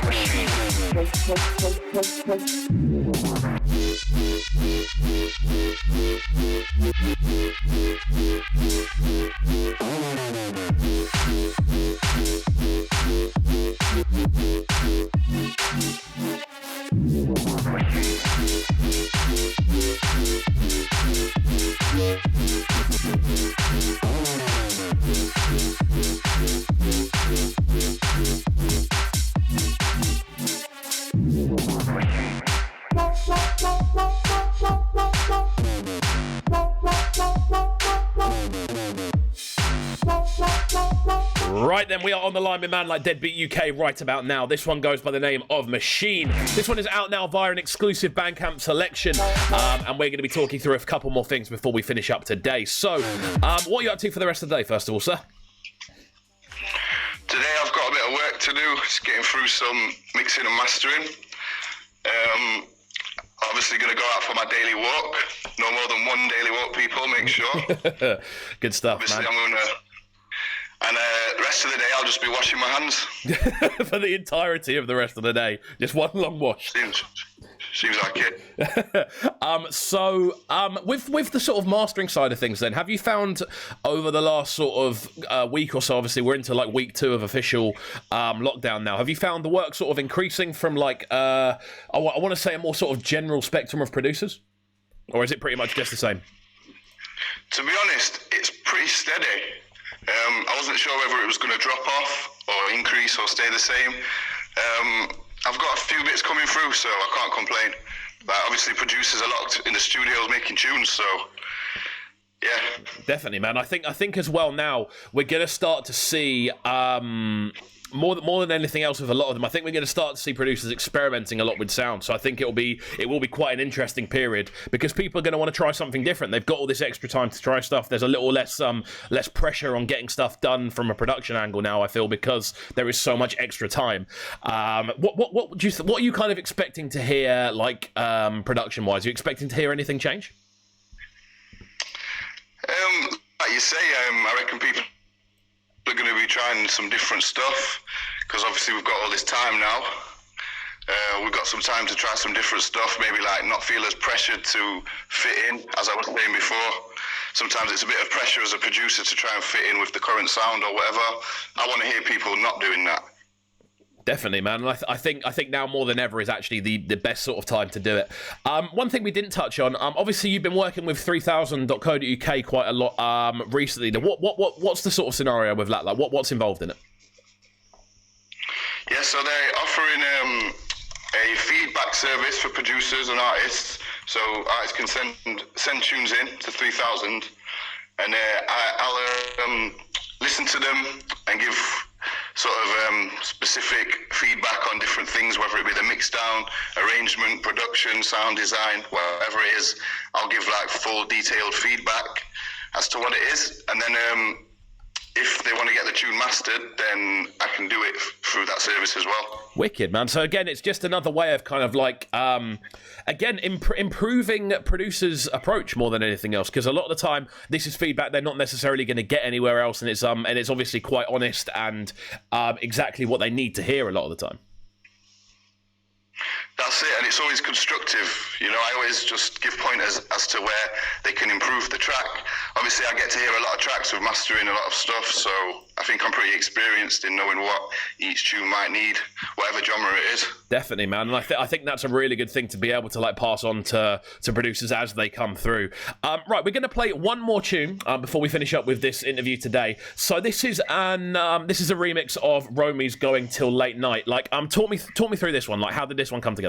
machine. Right then, we are on the line with man like Deadbeat UK right about now. This one goes by the name of Machine. This one is out now via an exclusive Bandcamp selection, and we're going to be talking through a couple more things before we finish up today. So, what are you up to for the rest of the day, first of all, sir? Today I've got a bit of work to do, just getting through some mixing and mastering. Obviously going to go out for my daily walk. No more than one daily walk, people, make sure. Good stuff, Obviously, man. I'm going to... And the rest of the day, I'll just be washing my hands. For the entirety of the rest of the day. Just one long wash. Seems like it. With the sort of mastering side of things then, have you found over the last sort of week or so, obviously we're into like week 2 of official lockdown now, have you found the work sort of increasing from like, I want to say a more sort of general spectrum of producers? Or is it pretty much just the same? To be honest, it's pretty steady. I wasn't sure whether it was going to drop off or increase or stay the same. I've got a few bits coming through, so I can't complain. Like, obviously, producers are locked in the studios making tunes, so yeah. Definitely, man. I think as well now we're going to start to see more than anything else with a lot of them. I think we're going to start to see producers experimenting a lot with sound. So I think it will be quite an interesting period because people are going to want to try something different. They've got all this extra time to try stuff. There's a little less pressure on getting stuff done from a production angle now, I feel, because there is so much extra time. What are you kind of expecting to hear, like production wise? Are you expecting to hear anything change? Like you say, I reckon people are going to be trying some different stuff because obviously we've got all this time now. We've got some time to try some different stuff, maybe like not feel as pressured to fit in, as I was saying before. Sometimes it's a bit of pressure as a producer to try and fit in with the current sound or whatever. I want to hear people not doing that. Definitely, man. And I think now more than ever is actually the best sort of time to do it. One thing we didn't touch on, obviously you've been working with 3000.co.uk quite a lot recently. Now, what's the sort of scenario with that? Like, what's involved in it? Yeah, so they're offering a feedback service for producers and artists. So artists can send tunes in to 3000, and I'll listen to them and give sort of specific feedback on different things, whether it be the mix down, arrangement, production, sound design, whatever it is. I'll give like full detailed feedback as to what it is, and then if they want to get the tune mastered, then I can do it through that service as well. Wicked, man. So again, it's just another way of kind of like, improving producers' approach more than anything else. Because a lot of the time, this is feedback they're not necessarily going to get anywhere else, and it's obviously quite honest and exactly what they need to hear a lot of the time. That's it, and it's always constructive. You know, I always just give pointers as to where they can improve the track. Obviously, I get to hear a lot of tracks with mastering a lot of stuff, so I think I'm pretty experienced in knowing what each tune might need, whatever genre it is. Definitely, man. And I think that's a really good thing to be able to like pass on to producers as they come through. Right, we're going to play one more tune before we finish up with this interview today. So this is a remix of Romy's Going Till Late Night. Like, talk me through this one. Like, how did this one come together?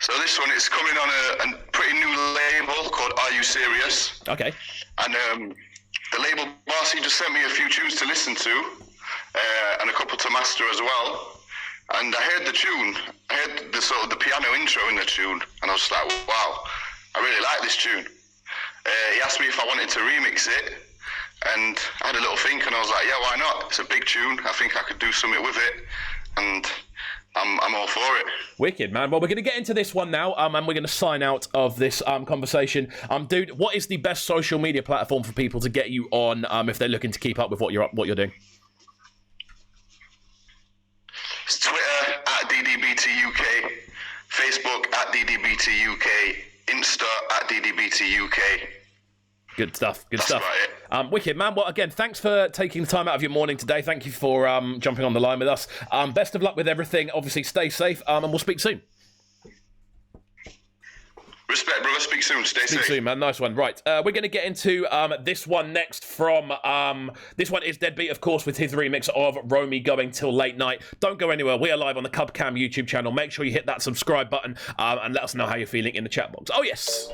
So this one is coming on a pretty new label called Are You Serious? Okay. And the label boss, he just sent me a few tunes to listen to and a couple to master as well. And I heard the tune. I heard the sort of the piano intro in the tune, and I was like, wow, I really like this tune. He asked me if I wanted to remix it, and I had a little think, and I was like, yeah, why not? It's a big tune. I think I could do something with it, and I'm all for it. Wicked, man. Well, we're going to get into this one now, and we're going to sign out of this conversation. Dude, what is the best social media platform for people to get you on if they're looking to keep up with what you're doing? It's Twitter @DDB DDBT UK, Facebook at DDBT UK, Insta at DDBT UK. Good stuff. Good That's stuff. about it. Wicked, man. Well, again, thanks for taking the time out of your morning today. Thank you for jumping on the line with us. Best of luck with everything. Obviously, stay safe, and we'll speak soon. Respect, brother. Speak soon. Stay Speak safe. soon, man. Nice one. Right, we're going to get into this one next from... this one is Deadbeat, of course, with his remix of Romy Going Till Late Night. Don't go anywhere. We are live on the Cubcam YouTube channel. Make sure you hit that subscribe button and let us know how you're feeling in the chat box. Oh, yes.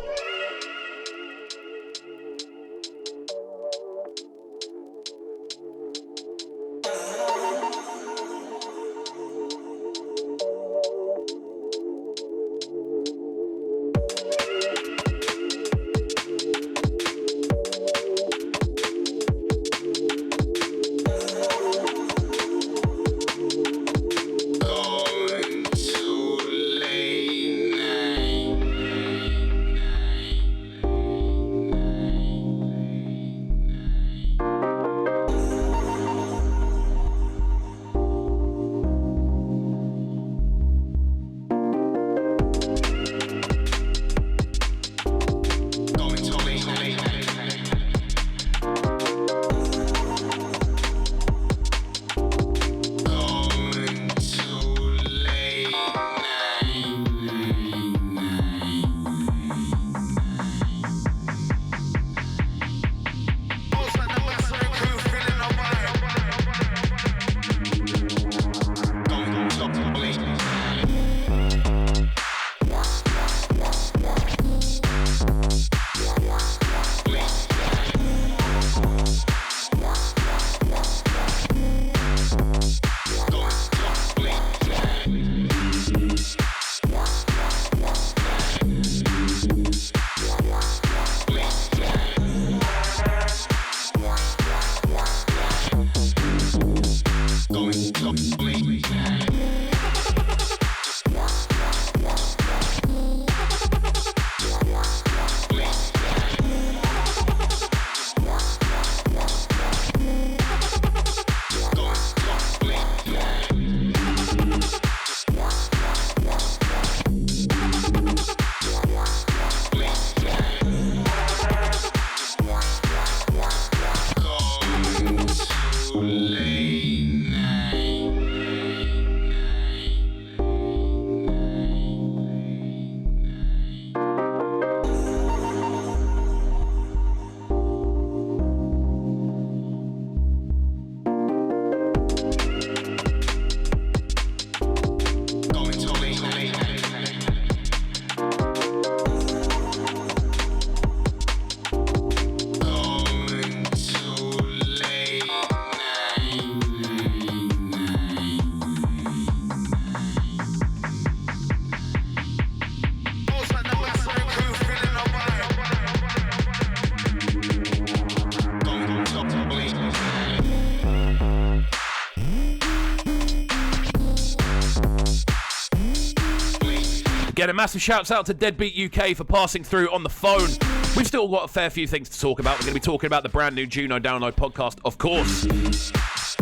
Again, a massive shouts out to Deadbeat UK for passing through on the phone. We've still got a fair few things to talk about. We're going to be talking about the brand new Juno Download podcast, of course,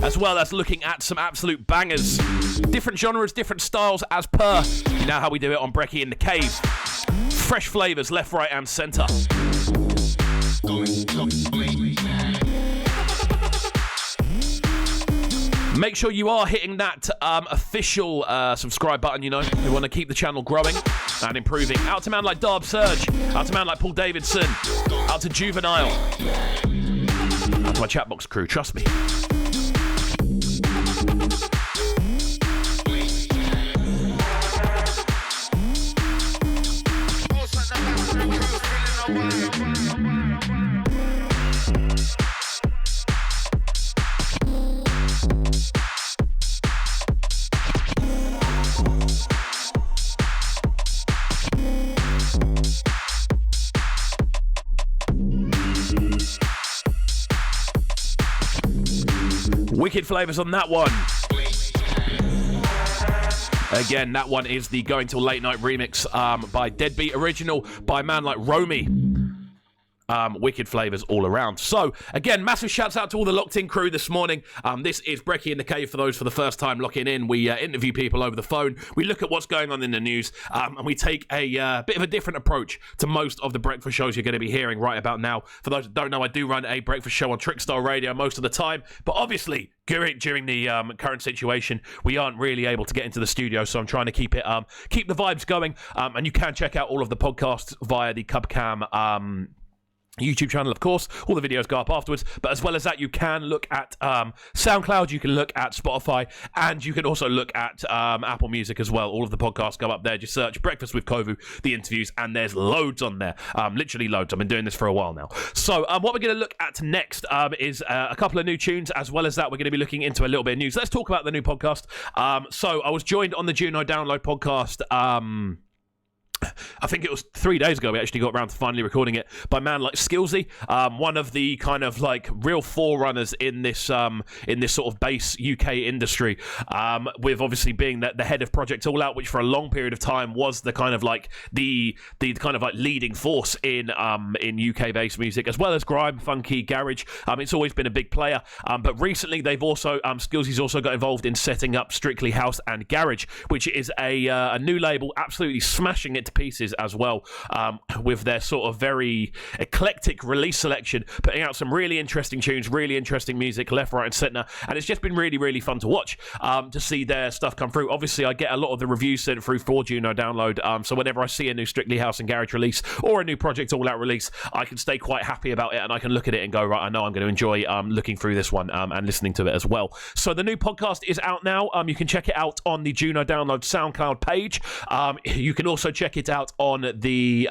as well as looking at some absolute bangers. Different genres, different styles as per. You know how we do it on Brekky In The Cave. Fresh flavours, left, right and centre. Make sure you are hitting that official subscribe button, you know. We want to keep the channel growing and improving. Out to man like Darb Surge. Out to man like Paul Davidson. Out to Juvenile. Out to my chatbox crew, trust me. Wicked flavours on that one. Again, that one is the Going Till Late Night remix by Deadbeat, original by a man like Romy. wicked flavours all around. So, again, massive shouts out to all the Locked In crew this morning. This is Brekky In The Cave for those for the first time locking in. We interview people over the phone. We look at what's going on in the news, and we take a bit of a different approach to most of the breakfast shows you're going to be hearing right about now. For those that don't know, I do run a breakfast show on Trickstar Radio most of the time, but obviously during the current situation, we aren't really able to get into the studio, so I'm trying to keep the vibes going. And you can check out all of the podcasts via the Cubcam YouTube channel, of course. All the videos go up afterwards, but as well as that, you can look at SoundCloud, you can look at Spotify, and you can also look at Apple Music as well. All of the podcasts go up there. Just search Breakfast with Kovu, the interviews, and there's loads on there. Literally loads. I've been doing this for a while now. So what we're going to look at next is a couple of new tunes. As well as that, we're going to be looking into a little bit of news. Let's talk about the new podcast. So I was joined on the Juno Download podcast I think it was 3 days ago we actually got around to finally recording it, by a man like Skillsy, one of the kind of like real forerunners in this sort of bass UK industry, with obviously being the head of Project All Out, which for a long period of time was the kind of like the kind of like leading force in UK bass music, as well as grime, funky, garage. It's always been a big player, but recently they've also Skillsy's also got involved in setting up Strictly House and Garage, which is a new label, absolutely smashing it to pieces as well, with their sort of very eclectic release selection, putting out some really interesting tunes, really interesting music left, right and centre, and it's just been really, really fun to watch, to see their stuff come through. Obviously I get a lot of the reviews sent through for Juno Download, so whenever I see a new Strictly House and Garage release or a new Project All Out release, I can stay quite happy about it, and I can look at it and go, right, I know I'm going to enjoy looking through this one and listening to it as well. So the new podcast is out now. You can check it out on the Juno Download SoundCloud page. You can also check it out on the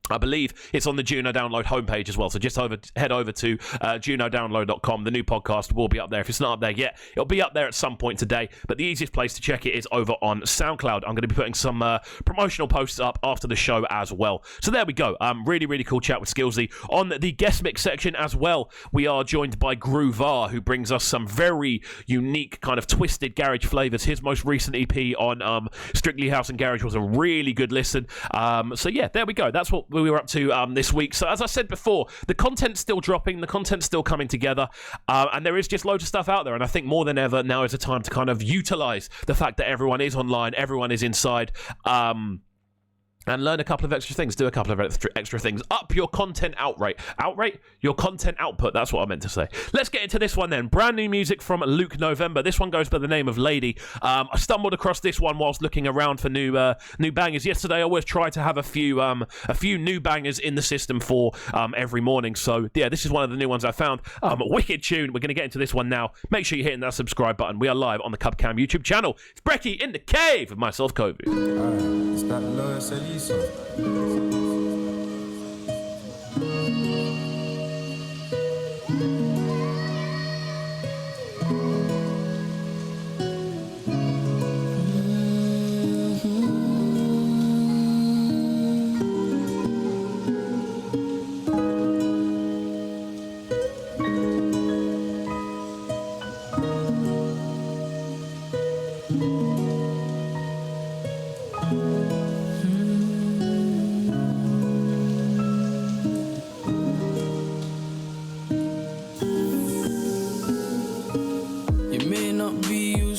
I believe it's on the Juno Download homepage as well. So just head over to junodownload.com. The new podcast will be up there. If it's not up there yet, it'll be up there at some point today. But the easiest place to check it is over on SoundCloud. I'm going to be putting some promotional posts up after the show as well. So there we go. Really, really cool chat with Skillsy. On the guest mix section as well, we are joined by Groovar, who brings us some very unique kind of twisted garage flavors. His most recent EP on Strictly House and Garage was a really good listen. So yeah, there we go. That's what we were up to this week. So as I said before, the content's still dropping, the content's still coming together, and there is just loads of stuff out there, and I think more than ever now is the time to kind of utilize the fact that everyone is online, everyone is inside, and learn a couple of extra things, do a couple of extra things. Up your content outrate. Your content output, that's what I meant to say. Let's get into this one then. Brand new music from Luke November. This one goes by the name of Lady. I stumbled across this one whilst looking around for new bangers. Yesterday I always try to have a few new bangers in the system for every morning. So yeah, this is one of the new ones I found. Wicked tune. We're going to get into this one now. Make sure you're hitting that subscribe button. We are live on the Cubcam YouTube channel. It's Brekky In The Cave with myself, Kovu. It's that Lois Elisa.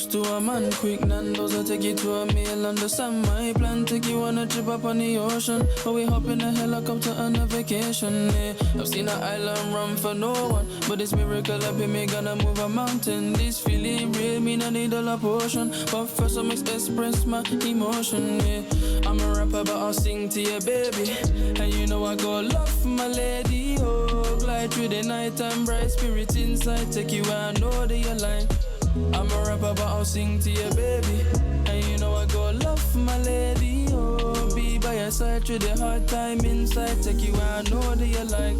To a man, quick Nando's, I take you to a meal. Understand my plan, take you on a trip up on the ocean, but we hop in a helicopter on a vacation. Yeah. I've seen an island run for no one, but this miracle up in me gonna move a mountain. This feeling real, me no need a potion, but first I must express my emotion. Yeah. I'm a rapper, but I'll sing to you, baby, and you know I go love for my lady. Oh, glide through the night and bright spirits inside, take you where I know that you like. I'm a rapper, but I'll sing to you, baby, and you know I go love for my lady. Oh, be by your side through the hard time inside, take you where I know that you like.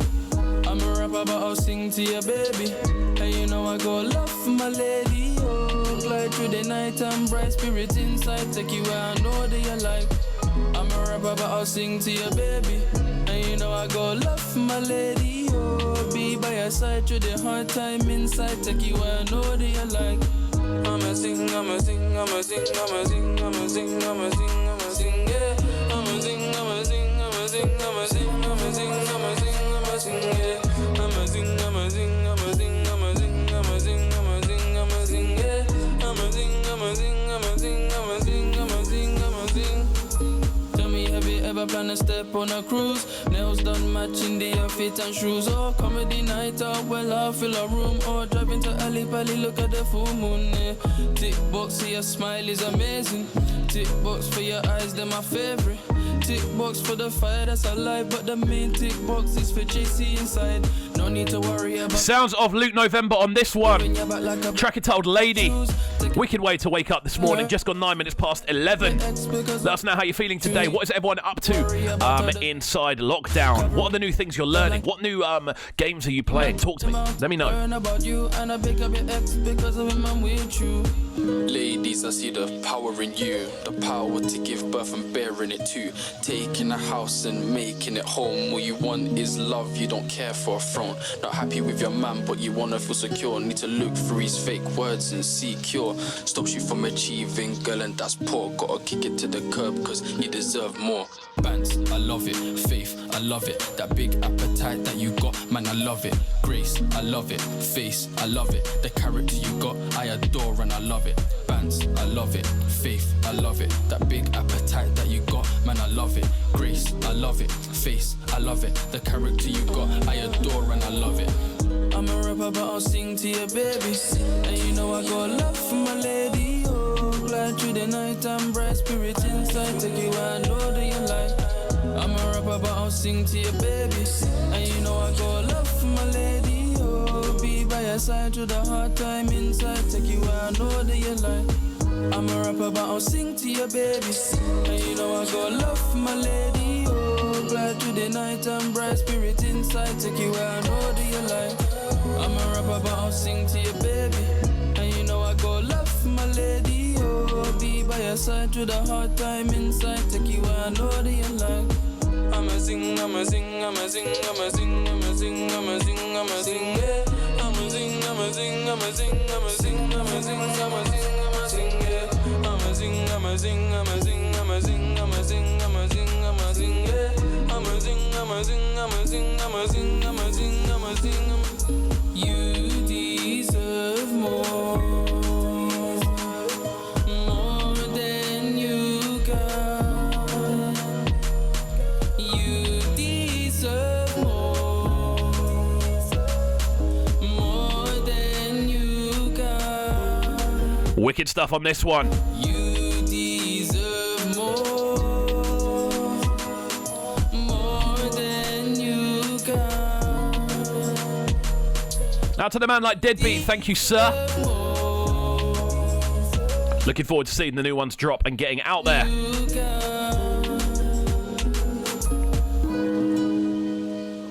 I'm a rapper, but I'll sing to you, baby, and you know I go love for my lady. Oh, glide through the night and bright spirit inside, take you where I know that you like. I'm a rapper, but I'll sing to you, baby, and you know I go love for my lady. Oh, be by your side through the hard time inside, take you where I know that you like. I'ma sing, I'ma sing, I'ma sing, I'ma sing, I'ma sing, I'ma sing, I'ma sing, yeah. I'ma sing, I'ma sing, I'ma sing, I'ma sing, I'ma sing, I'ma sing. up on a cruise. Nails done matching the outfit and shoes. Oh, comedy night out, well, I fill a room. Or driving to Ali Pali, look at the full moon. Yeah. Tick box for your smile is amazing. Tick box for your eyes, they're my favorite. Tick box for the fire that's alive, but the main tick box is for JC inside. No need to worry about. Sounds of Luke November on this one. Track entitled Lady. Wicked way to wake up this morning. Just gone 9 minutes past 11. Let us know how you're feeling today. What is everyone up to inside lockdown? What are the new things you're learning? What new games are you playing? Talk to me. Let me know. Ladies, I see the power in you. The power to give birth and bearing it too. Taking a house and making it home. All you want is love, you don't care for a throne. Not happy with your man, but you wanna feel secure. Need to look through his fake words and seek cure. Stops you from achieving, girl, and that's poor. Gotta kick it to the curb, cause you deserve more. Bands, I love it. Faith, I love it. That big appetite that you got, man, I love it. Grace, I love it. Face, I love it. The character you got, I adore and I love it. Bands, I love it. Faith, I love it. That big appetite that you got, man, I love it. Grace, I love it. Face, I love it. The character you got, I adore and I love it. I'm a rapper, but I'll sing to your baby. And you know I got love for my lady. Oh, glide through the night and bright spirit inside. Take you where I know that you like. I'm a rapper, but I'll sing to your baby. And you know I got love for my lady. Oh, be by your side through the hard time inside. Take you where I know that you like. I'm a rapper, but I'll sing to your baby. And you know I got love for my lady. Oh, glide through the night and bright spirit inside. Take you where I know that you like. I'm a rapper, but I'll sing to your baby. And you know I got love for my lady. Oh, be by your side through the hard time inside. Take you where I know that you like. I'ma sing, I'ma sing, I'ma sing, I'ma sing, I'ma sing, I'ma sing, I'ma sing, yeah. I'ma sing, I'ma sing, I'ma sing, I'ma sing, I'ma sing, I'ma sing, I'ma sing, yeah. I'ma sing, I'ma sing, I'ma sing, I'ma sing, I'ma sing, I'ma sing, I'ma sing, yeah. I'ma sing, I'ma sing, I'ma sing, I'ma sing, I'ma sing, I'ma sing. You deserve more than you got. You deserve more than you got. Wicked stuff on this one. You deserve more than you got. Now to the man like Deadbeat, thank you, sir. Looking forward to seeing the new ones drop and getting out there.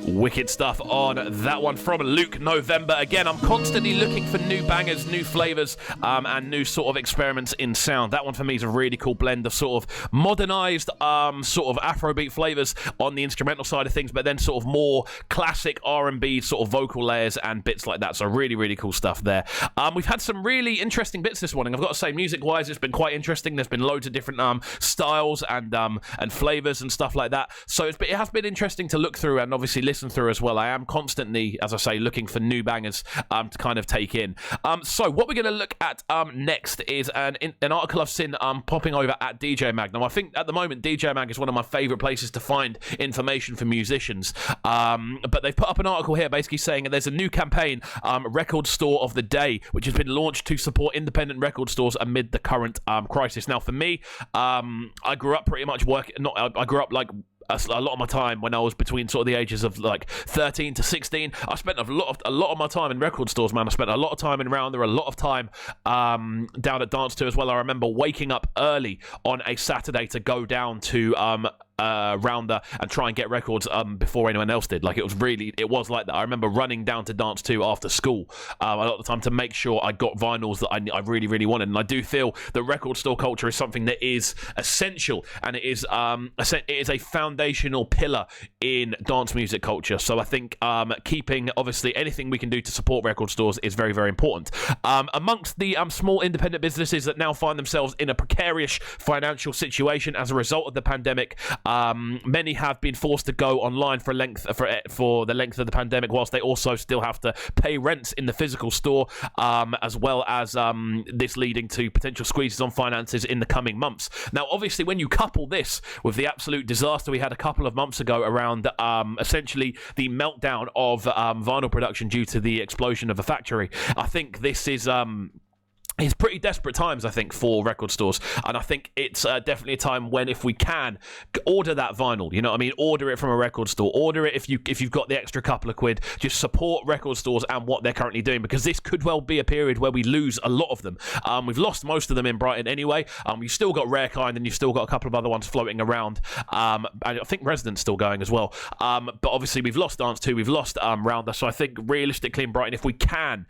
Wicked stuff on that one from Luke November. Again, I'm constantly looking for new bangers, new flavours, and new sort of experiments in sound. That one for me is a really cool blend of sort of modernised, sort of Afrobeat flavours on the instrumental side of things, but then sort of more classic R&B sort of vocal layers and bits like that. So really, really cool stuff there. We've had some really interesting bits this morning. I've got to say, music-wise, it's been quite interesting. There's been loads of different styles and flavours and stuff like that. So it has been interesting to look through and obviously listen through as well. I am constantly, as I say, looking for new bangers to kind of take in. So what we're going to look at next is an article I've seen popping over at DJ Mag. Now, I think at the moment DJ Mag is one of my favourite places to find information for musicians. But they've put up an article here basically saying that there's a new campaign, Record Store of the Day, which has been launched to support independent record stores amid the current crisis. Now, for me, I grew up pretty much I grew up like a lot of my time when I was between sort of the ages of like 13 to 16. I spent a lot of my time in record stores, man. I spent a lot of time in Roundup, a lot of time down at Dance 2 as well. I remember waking up early on a Saturday to go down to Roundup and try and get records before anyone else did. Like it was like that. I remember running down to Dance 2 after school a lot of the time to make sure I got vinyls that I really, really wanted. And I do feel the record store culture is something that is essential, and it is a foundational pillar in dance music culture. So I think keeping, obviously, anything we can do to support record stores is very, very important. Amongst the small independent businesses that now find themselves in a precarious financial situation as a result of the pandemic, Many have been forced to go online for the length of the pandemic, whilst they also still have to pay rents in the physical store, as well as this leading to potential squeezes on finances in the coming months. Now, obviously, when you couple this with the absolute disaster we had a couple of months ago around essentially the meltdown of vinyl production due to the explosion of a factory, I think this is it's pretty desperate times, I think, for record stores, and I think it's definitely a time when, if we can, order that vinyl. You know what I mean? Order it from a record store. Order it if you've got the extra couple of quid. Just support record stores and what they're currently doing, because this could well be a period where we lose a lot of them. We've lost most of them in Brighton anyway. You've still got Rare Kind, and you've still got a couple of other ones floating around. I think Resident's still going as well. But obviously we've lost Dance 2, we've lost Roundup. So I think realistically in Brighton, if we can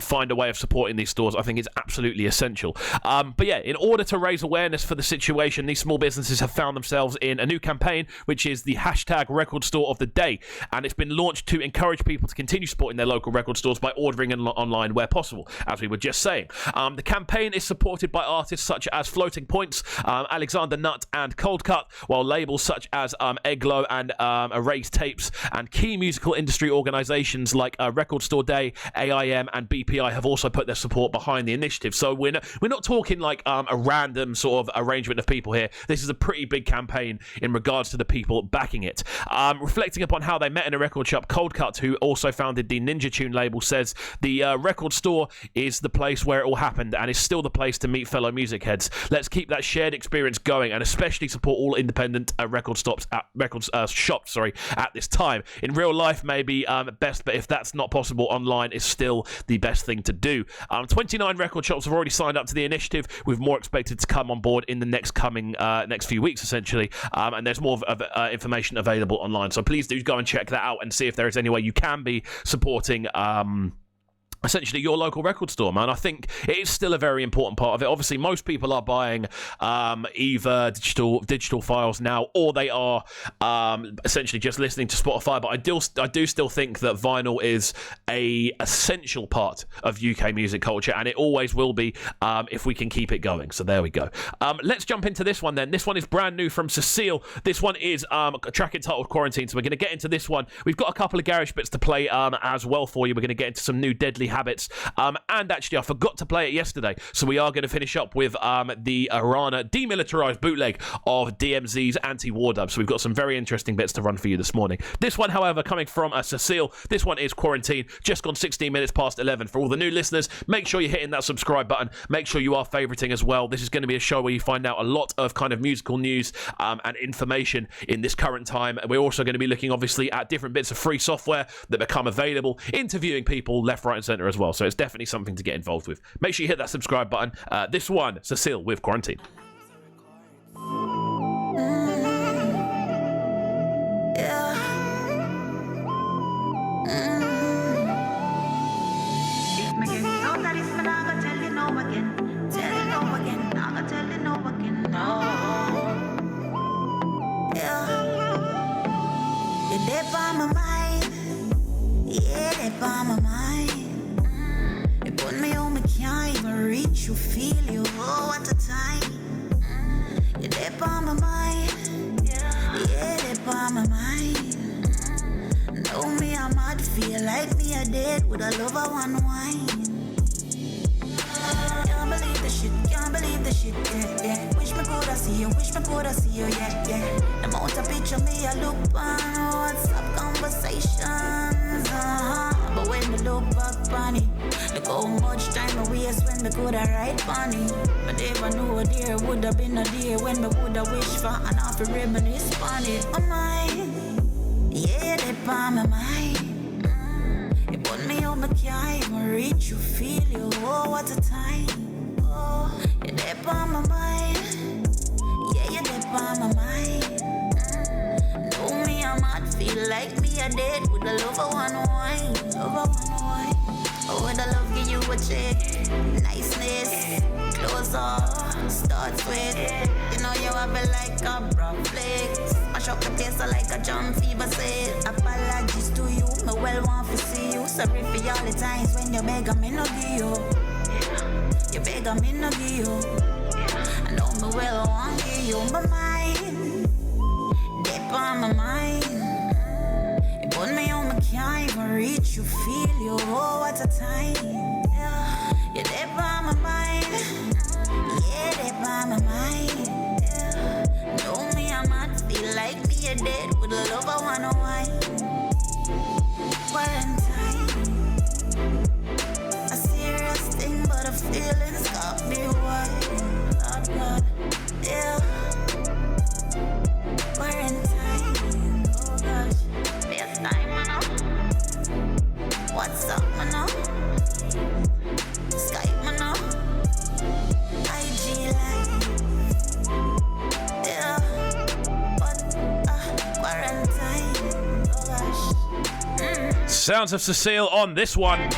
find a way of supporting these stores, I think it's absolutely essential. But yeah, in order to raise awareness for the situation, these small businesses have found themselves in a new campaign, which is the hashtag Record Store of the Day, and it's been launched to encourage people to continue supporting their local record stores by ordering online where possible, as we were just saying. The campaign is supported by artists such as Floating Points, Alexander Nutt and Cold Cut, while labels such as Eglo and Erased Tapes and key musical industry organisations like Record Store Day, AIM and BPI have also put their support behind the initiative. So we're not talking like a random sort of arrangement of people here. This is a pretty big campaign in regards to the people backing it. Reflecting upon how they met in a record shop, Cold Cut, who also founded the Ninja Tune label, says the record store is the place where it all happened and is still the place to meet fellow music heads. Let's keep that shared experience going and especially support all independent record shops at this time. In real life, maybe best, but if that's not possible, online is still the best thing to do. 29 record shops have already signed up to the initiative, with more expected to come on board in the next few weeks, essentially. And there's more of information available online. So please do go and check that out and see if there is any way you can be supporting essentially your local record store, man. I think it is still a very important part of it. Obviously, most people are buying either digital files now, or they are essentially just listening to Spotify. But I do still think that vinyl is a essential part of UK music culture, and it always will be if we can keep it going. So there we go. Let's jump into this one then. This one is brand new from Cecile. This one is a track entitled Quarantine. So we're going to get into this one. We've got a couple of garage bits to play as well for you. We're going to get into some new Deadly Habits, and actually I forgot to play it yesterday, so we are going to finish up with the Arana demilitarized bootleg of DMZ's anti-war dub. So we've got some very interesting bits to run for you this morning. This one, however, coming from Cecile, this one is Quarantine, just gone 16 minutes past 11. For all the new listeners, make sure you're hitting that subscribe button, make sure you are favoriting as well. This is going to be a show where you find out a lot of kind of musical news and information in this current time. We're also going to be looking obviously at different bits of free software that become available, interviewing people left, right and centre as well. So it's definitely something to get involved with. Make sure you hit that subscribe button. This one, Cecile with Quarantine. Put me on, me can't even reach you, feel you, oh, what a time. You're there by my mind, yeah, there by my mind. Know me, I might feel like me, I dead with a lover one wine. Can't believe the shit, yeah. Wish me coulda see you, yeah. The amount of picture me, I look on WhatsApp conversations, But when me look back on it, look how much time I waste when me coulda write on it. But never knew a dear woulda been a dear when me woulda wish for and half a reminisce on it. My mind, yeah, they on my mind. You put me on, me can't even reach you, feel you, oh, what a time. Oh, you're there on my mind, yeah, you're there on my mind. Know me, I might feel like me, I dead with a lover one wine. Oh, would I love give you a check? Niceness, close up, starts with. You know you have it like a flex. Mash up the place like a John Fever said. Apologies to you, me well want to see you. Sorry for all the times when you beg me no give you. You beg me no give you. I know me well want give you my mind. on my mind. You put me on my can't even reach. You feel you, oh, what a time. Yeah. You're there on my mind. Yeah, there on my mind. Yeah. Know me, I might feel like me, you're dead with a love I wanna wine. Quarantine. A serious thing, but the feelings got me wild. Lord God, yeah. Quarantine, oh gosh. FaceTime, man, what's up, man? Skype, man. IG live, yeah. But quarantine, oh gosh. Sounds of Cecile on this one.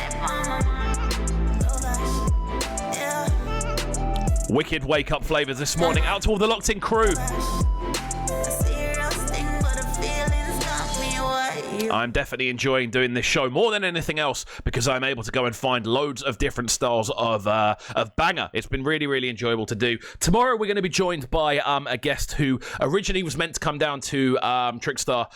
Wicked wake up flavours this morning. Out to all the locked in crew. I'm definitely enjoying doing this show more than anything else because I'm able to go and find loads of different styles of banger. It's been really, really enjoyable to do. Tomorrow we're going to be joined by a guest who originally was meant to come down to Trickstar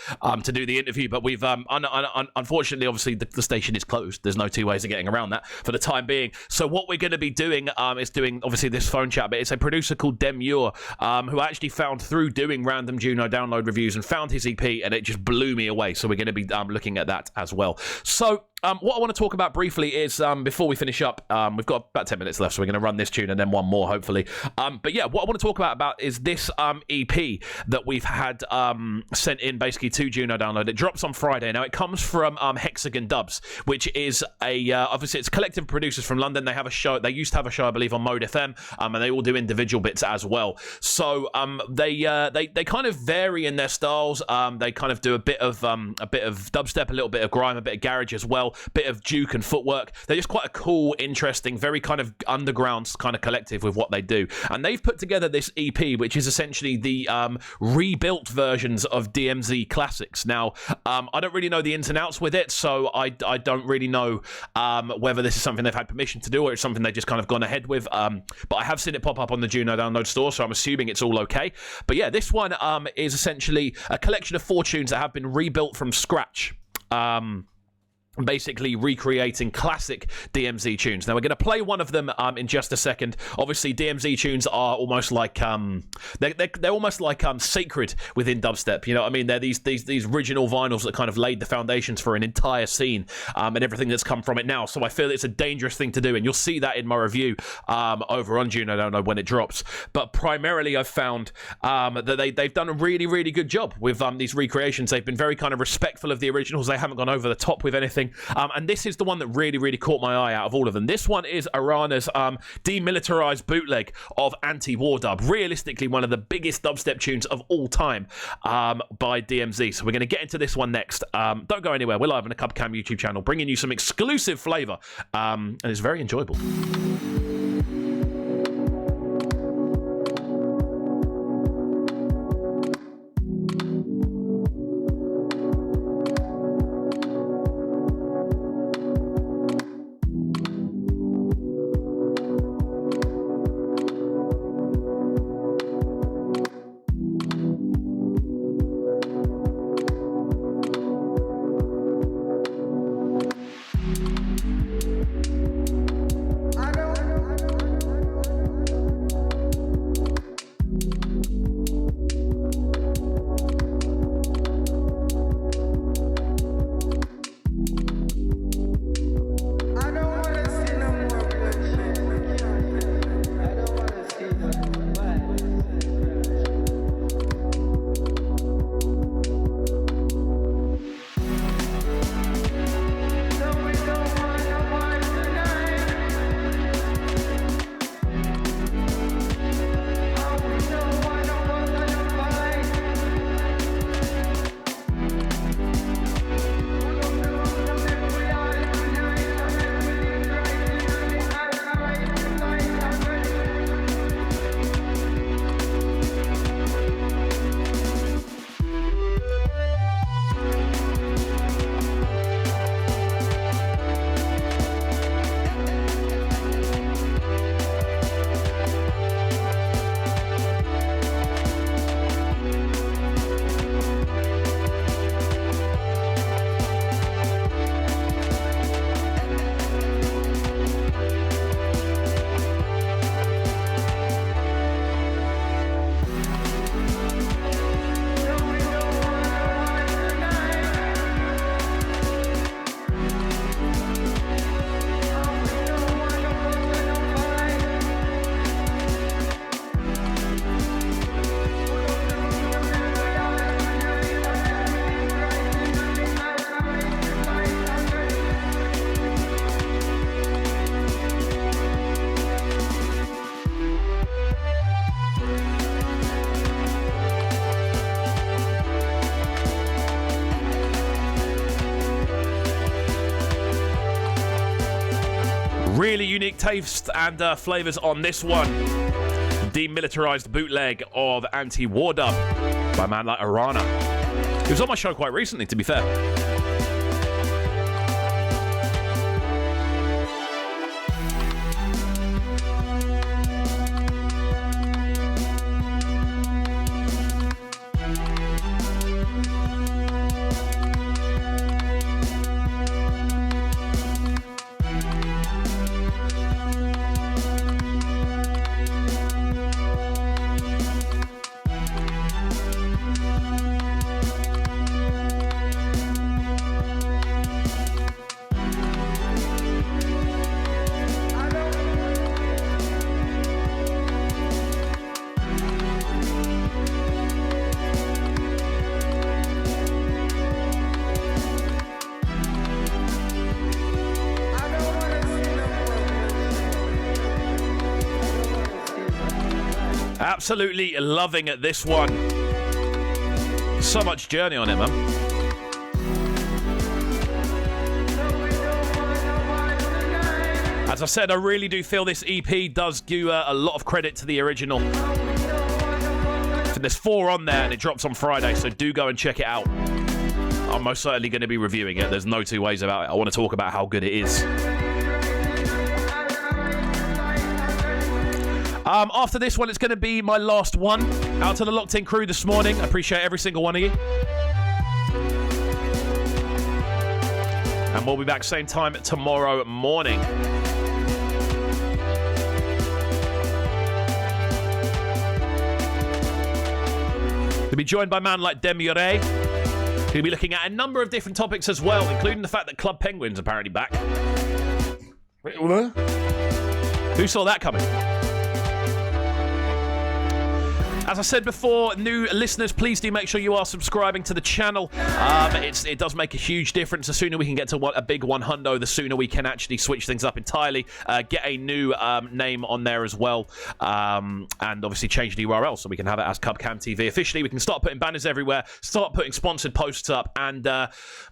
to do the interview, but we've unfortunately, obviously, the station is closed. There's no two ways of getting around that for the time being. So what we're going to be doing is doing, obviously, this phone chat, but it's a producer called Demure who I actually found through doing random Juno download reviews and found his EP, and it just blew me away. So we're going to be looking at that as well. So what I want to talk about briefly is, before we finish up, we've got about 10 minutes left, so we're going to run this tune and then one more, hopefully. But yeah, what I want to talk about is this EP that we've had sent in basically to Juno Download. It drops on Friday. Now, it comes from Hexagon Dubs, which is obviously, it's a collective of producers from London. They have a show. They used to have a show, I believe, on Mode FM, and they all do individual bits as well. So they kind of vary in their styles. They kind of do a bit of dubstep, a little bit of grime, a bit of garage as well. Bit of juke and footwork. They're just quite a cool, interesting, very kind of underground kind of collective with what they do. And they've put together this EP, which is essentially the rebuilt versions of DMZ classics. Now, I don't really know the ins and outs with it, so I don't really know whether this is something they've had permission to do or it's something they've just kind of gone ahead with. But I have seen it pop up on the Juno Download store, so I'm assuming it's all okay. But yeah, this one is essentially a collection of 4 tunes that have been rebuilt from scratch. Basically recreating classic DMZ tunes. Now we're going to play one of them in just a second. Obviously, DMZ tunes are almost like they're almost like sacred within dubstep. You know what I mean? They're these original vinyls that kind of laid the foundations for an entire scene and everything that's come from it now. So I feel it's a dangerous thing to do, and you'll see that in my review over on Juno Download when it drops. But primarily, I've found that they've done a really, really good job with these recreations. They've been very kind of respectful of the originals. They haven't gone over the top with anything. And this is the one that really, really caught my eye out of all of them. This one is Arana's demilitarized bootleg of Anti-War Dub. Realistically, one of the biggest dubstep tunes of all time by DMZ. So we're going to get into this one next. Don't go anywhere. We're live on the Cub Cam YouTube channel, bringing you some exclusive flavour. And it's very enjoyable. I don't Really unique taste and flavours on this one. Demilitarized bootleg of Anti-War Dub by a man like Arana. He was on my show quite recently, to be fair. Absolutely loving this one. So much journey on it, man. As I said, I really do feel this EP does give a lot of credit to the original. So there's 4 on there and it drops on Friday, so do go and check it out. I'm most certainly going to be reviewing it. There's no two ways about it. I want to talk about how good it is. After this one, it's going to be my last one. Out to the Locked In crew this morning. I appreciate every single one of you. And we'll be back same time tomorrow morning. We'll be joined by a man like Demure, who'll be looking at a number of different topics as well, including the fact that Club Penguin's apparently back. Who saw that coming? As I said before, new listeners, please do make sure you are subscribing to the channel. It does make a huge difference. The sooner we can get to a big 100, the sooner we can actually switch things up entirely, get a new name on there as well, and obviously change the URL so we can have it as Cubcam TV officially. We can start putting banners everywhere, start putting sponsored posts up, and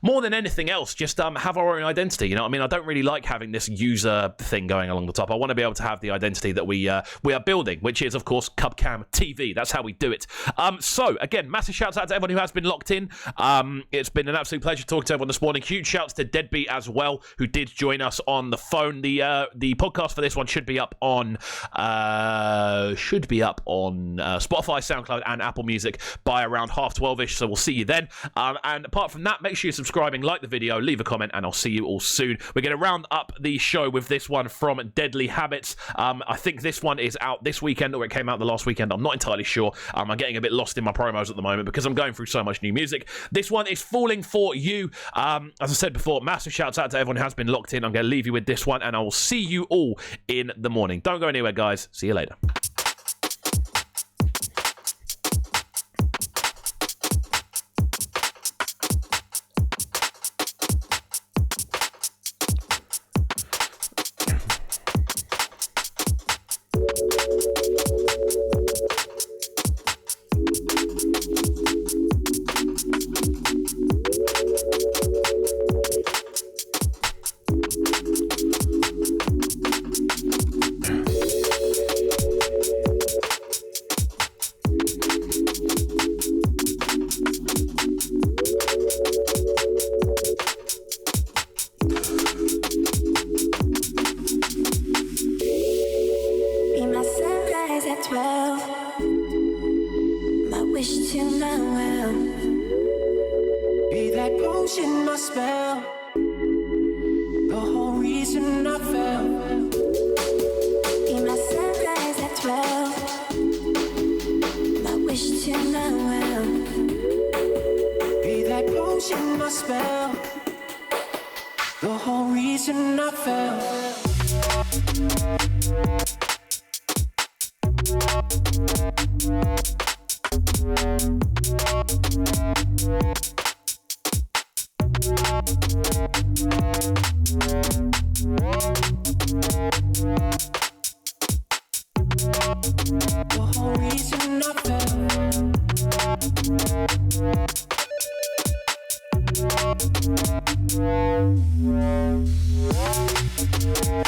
more than anything else, just have our own identity. You know what I mean? I don't really like having this user thing going along the top. I want to be able to have the identity that we are building, which is, of course, Cubcam TV. That's how we do it. So, again, massive shouts out to everyone who has been locked in. It's been an absolute pleasure talking to everyone this morning. Huge shouts to Deadbeat as well, who did join us on the phone. The podcast for this one should be up on Spotify, SoundCloud, and Apple Music by around 12:30ish. So we'll see you then. And apart from that, make sure you're subscribing, like the video, leave a comment, and I'll see you all soon. We're going to round up the show with this one from Deadly Habits. I think this one is out this weekend, or it came out the last weekend. I'm not entirely sure. I'm getting a bit lost in my promos at the moment because I'm going through so much new music. This one is Falling For You. As I said before, massive shouts out to everyone who has been locked in. I'm going to leave you with this one, and I will see you all in the morning. Don't go anywhere, guys. See you later.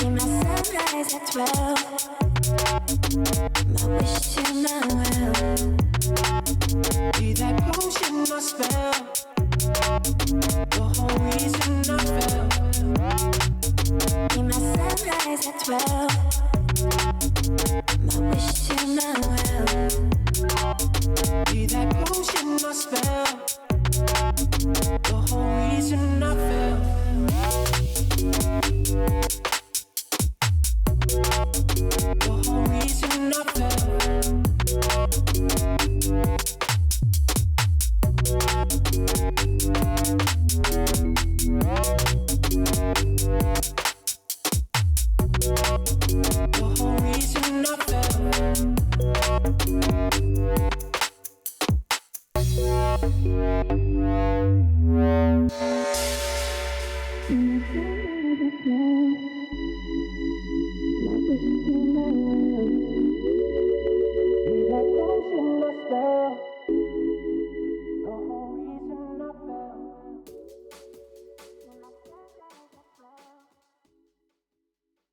Be my sunrise at 12. My wish to my will. Be that potion I spell. The whole reason I fell. Be my sunrise at 12. My wish to my will. Be that potion I spell. The whole reason I fell. The whole reason I fell. The whole reason I fell.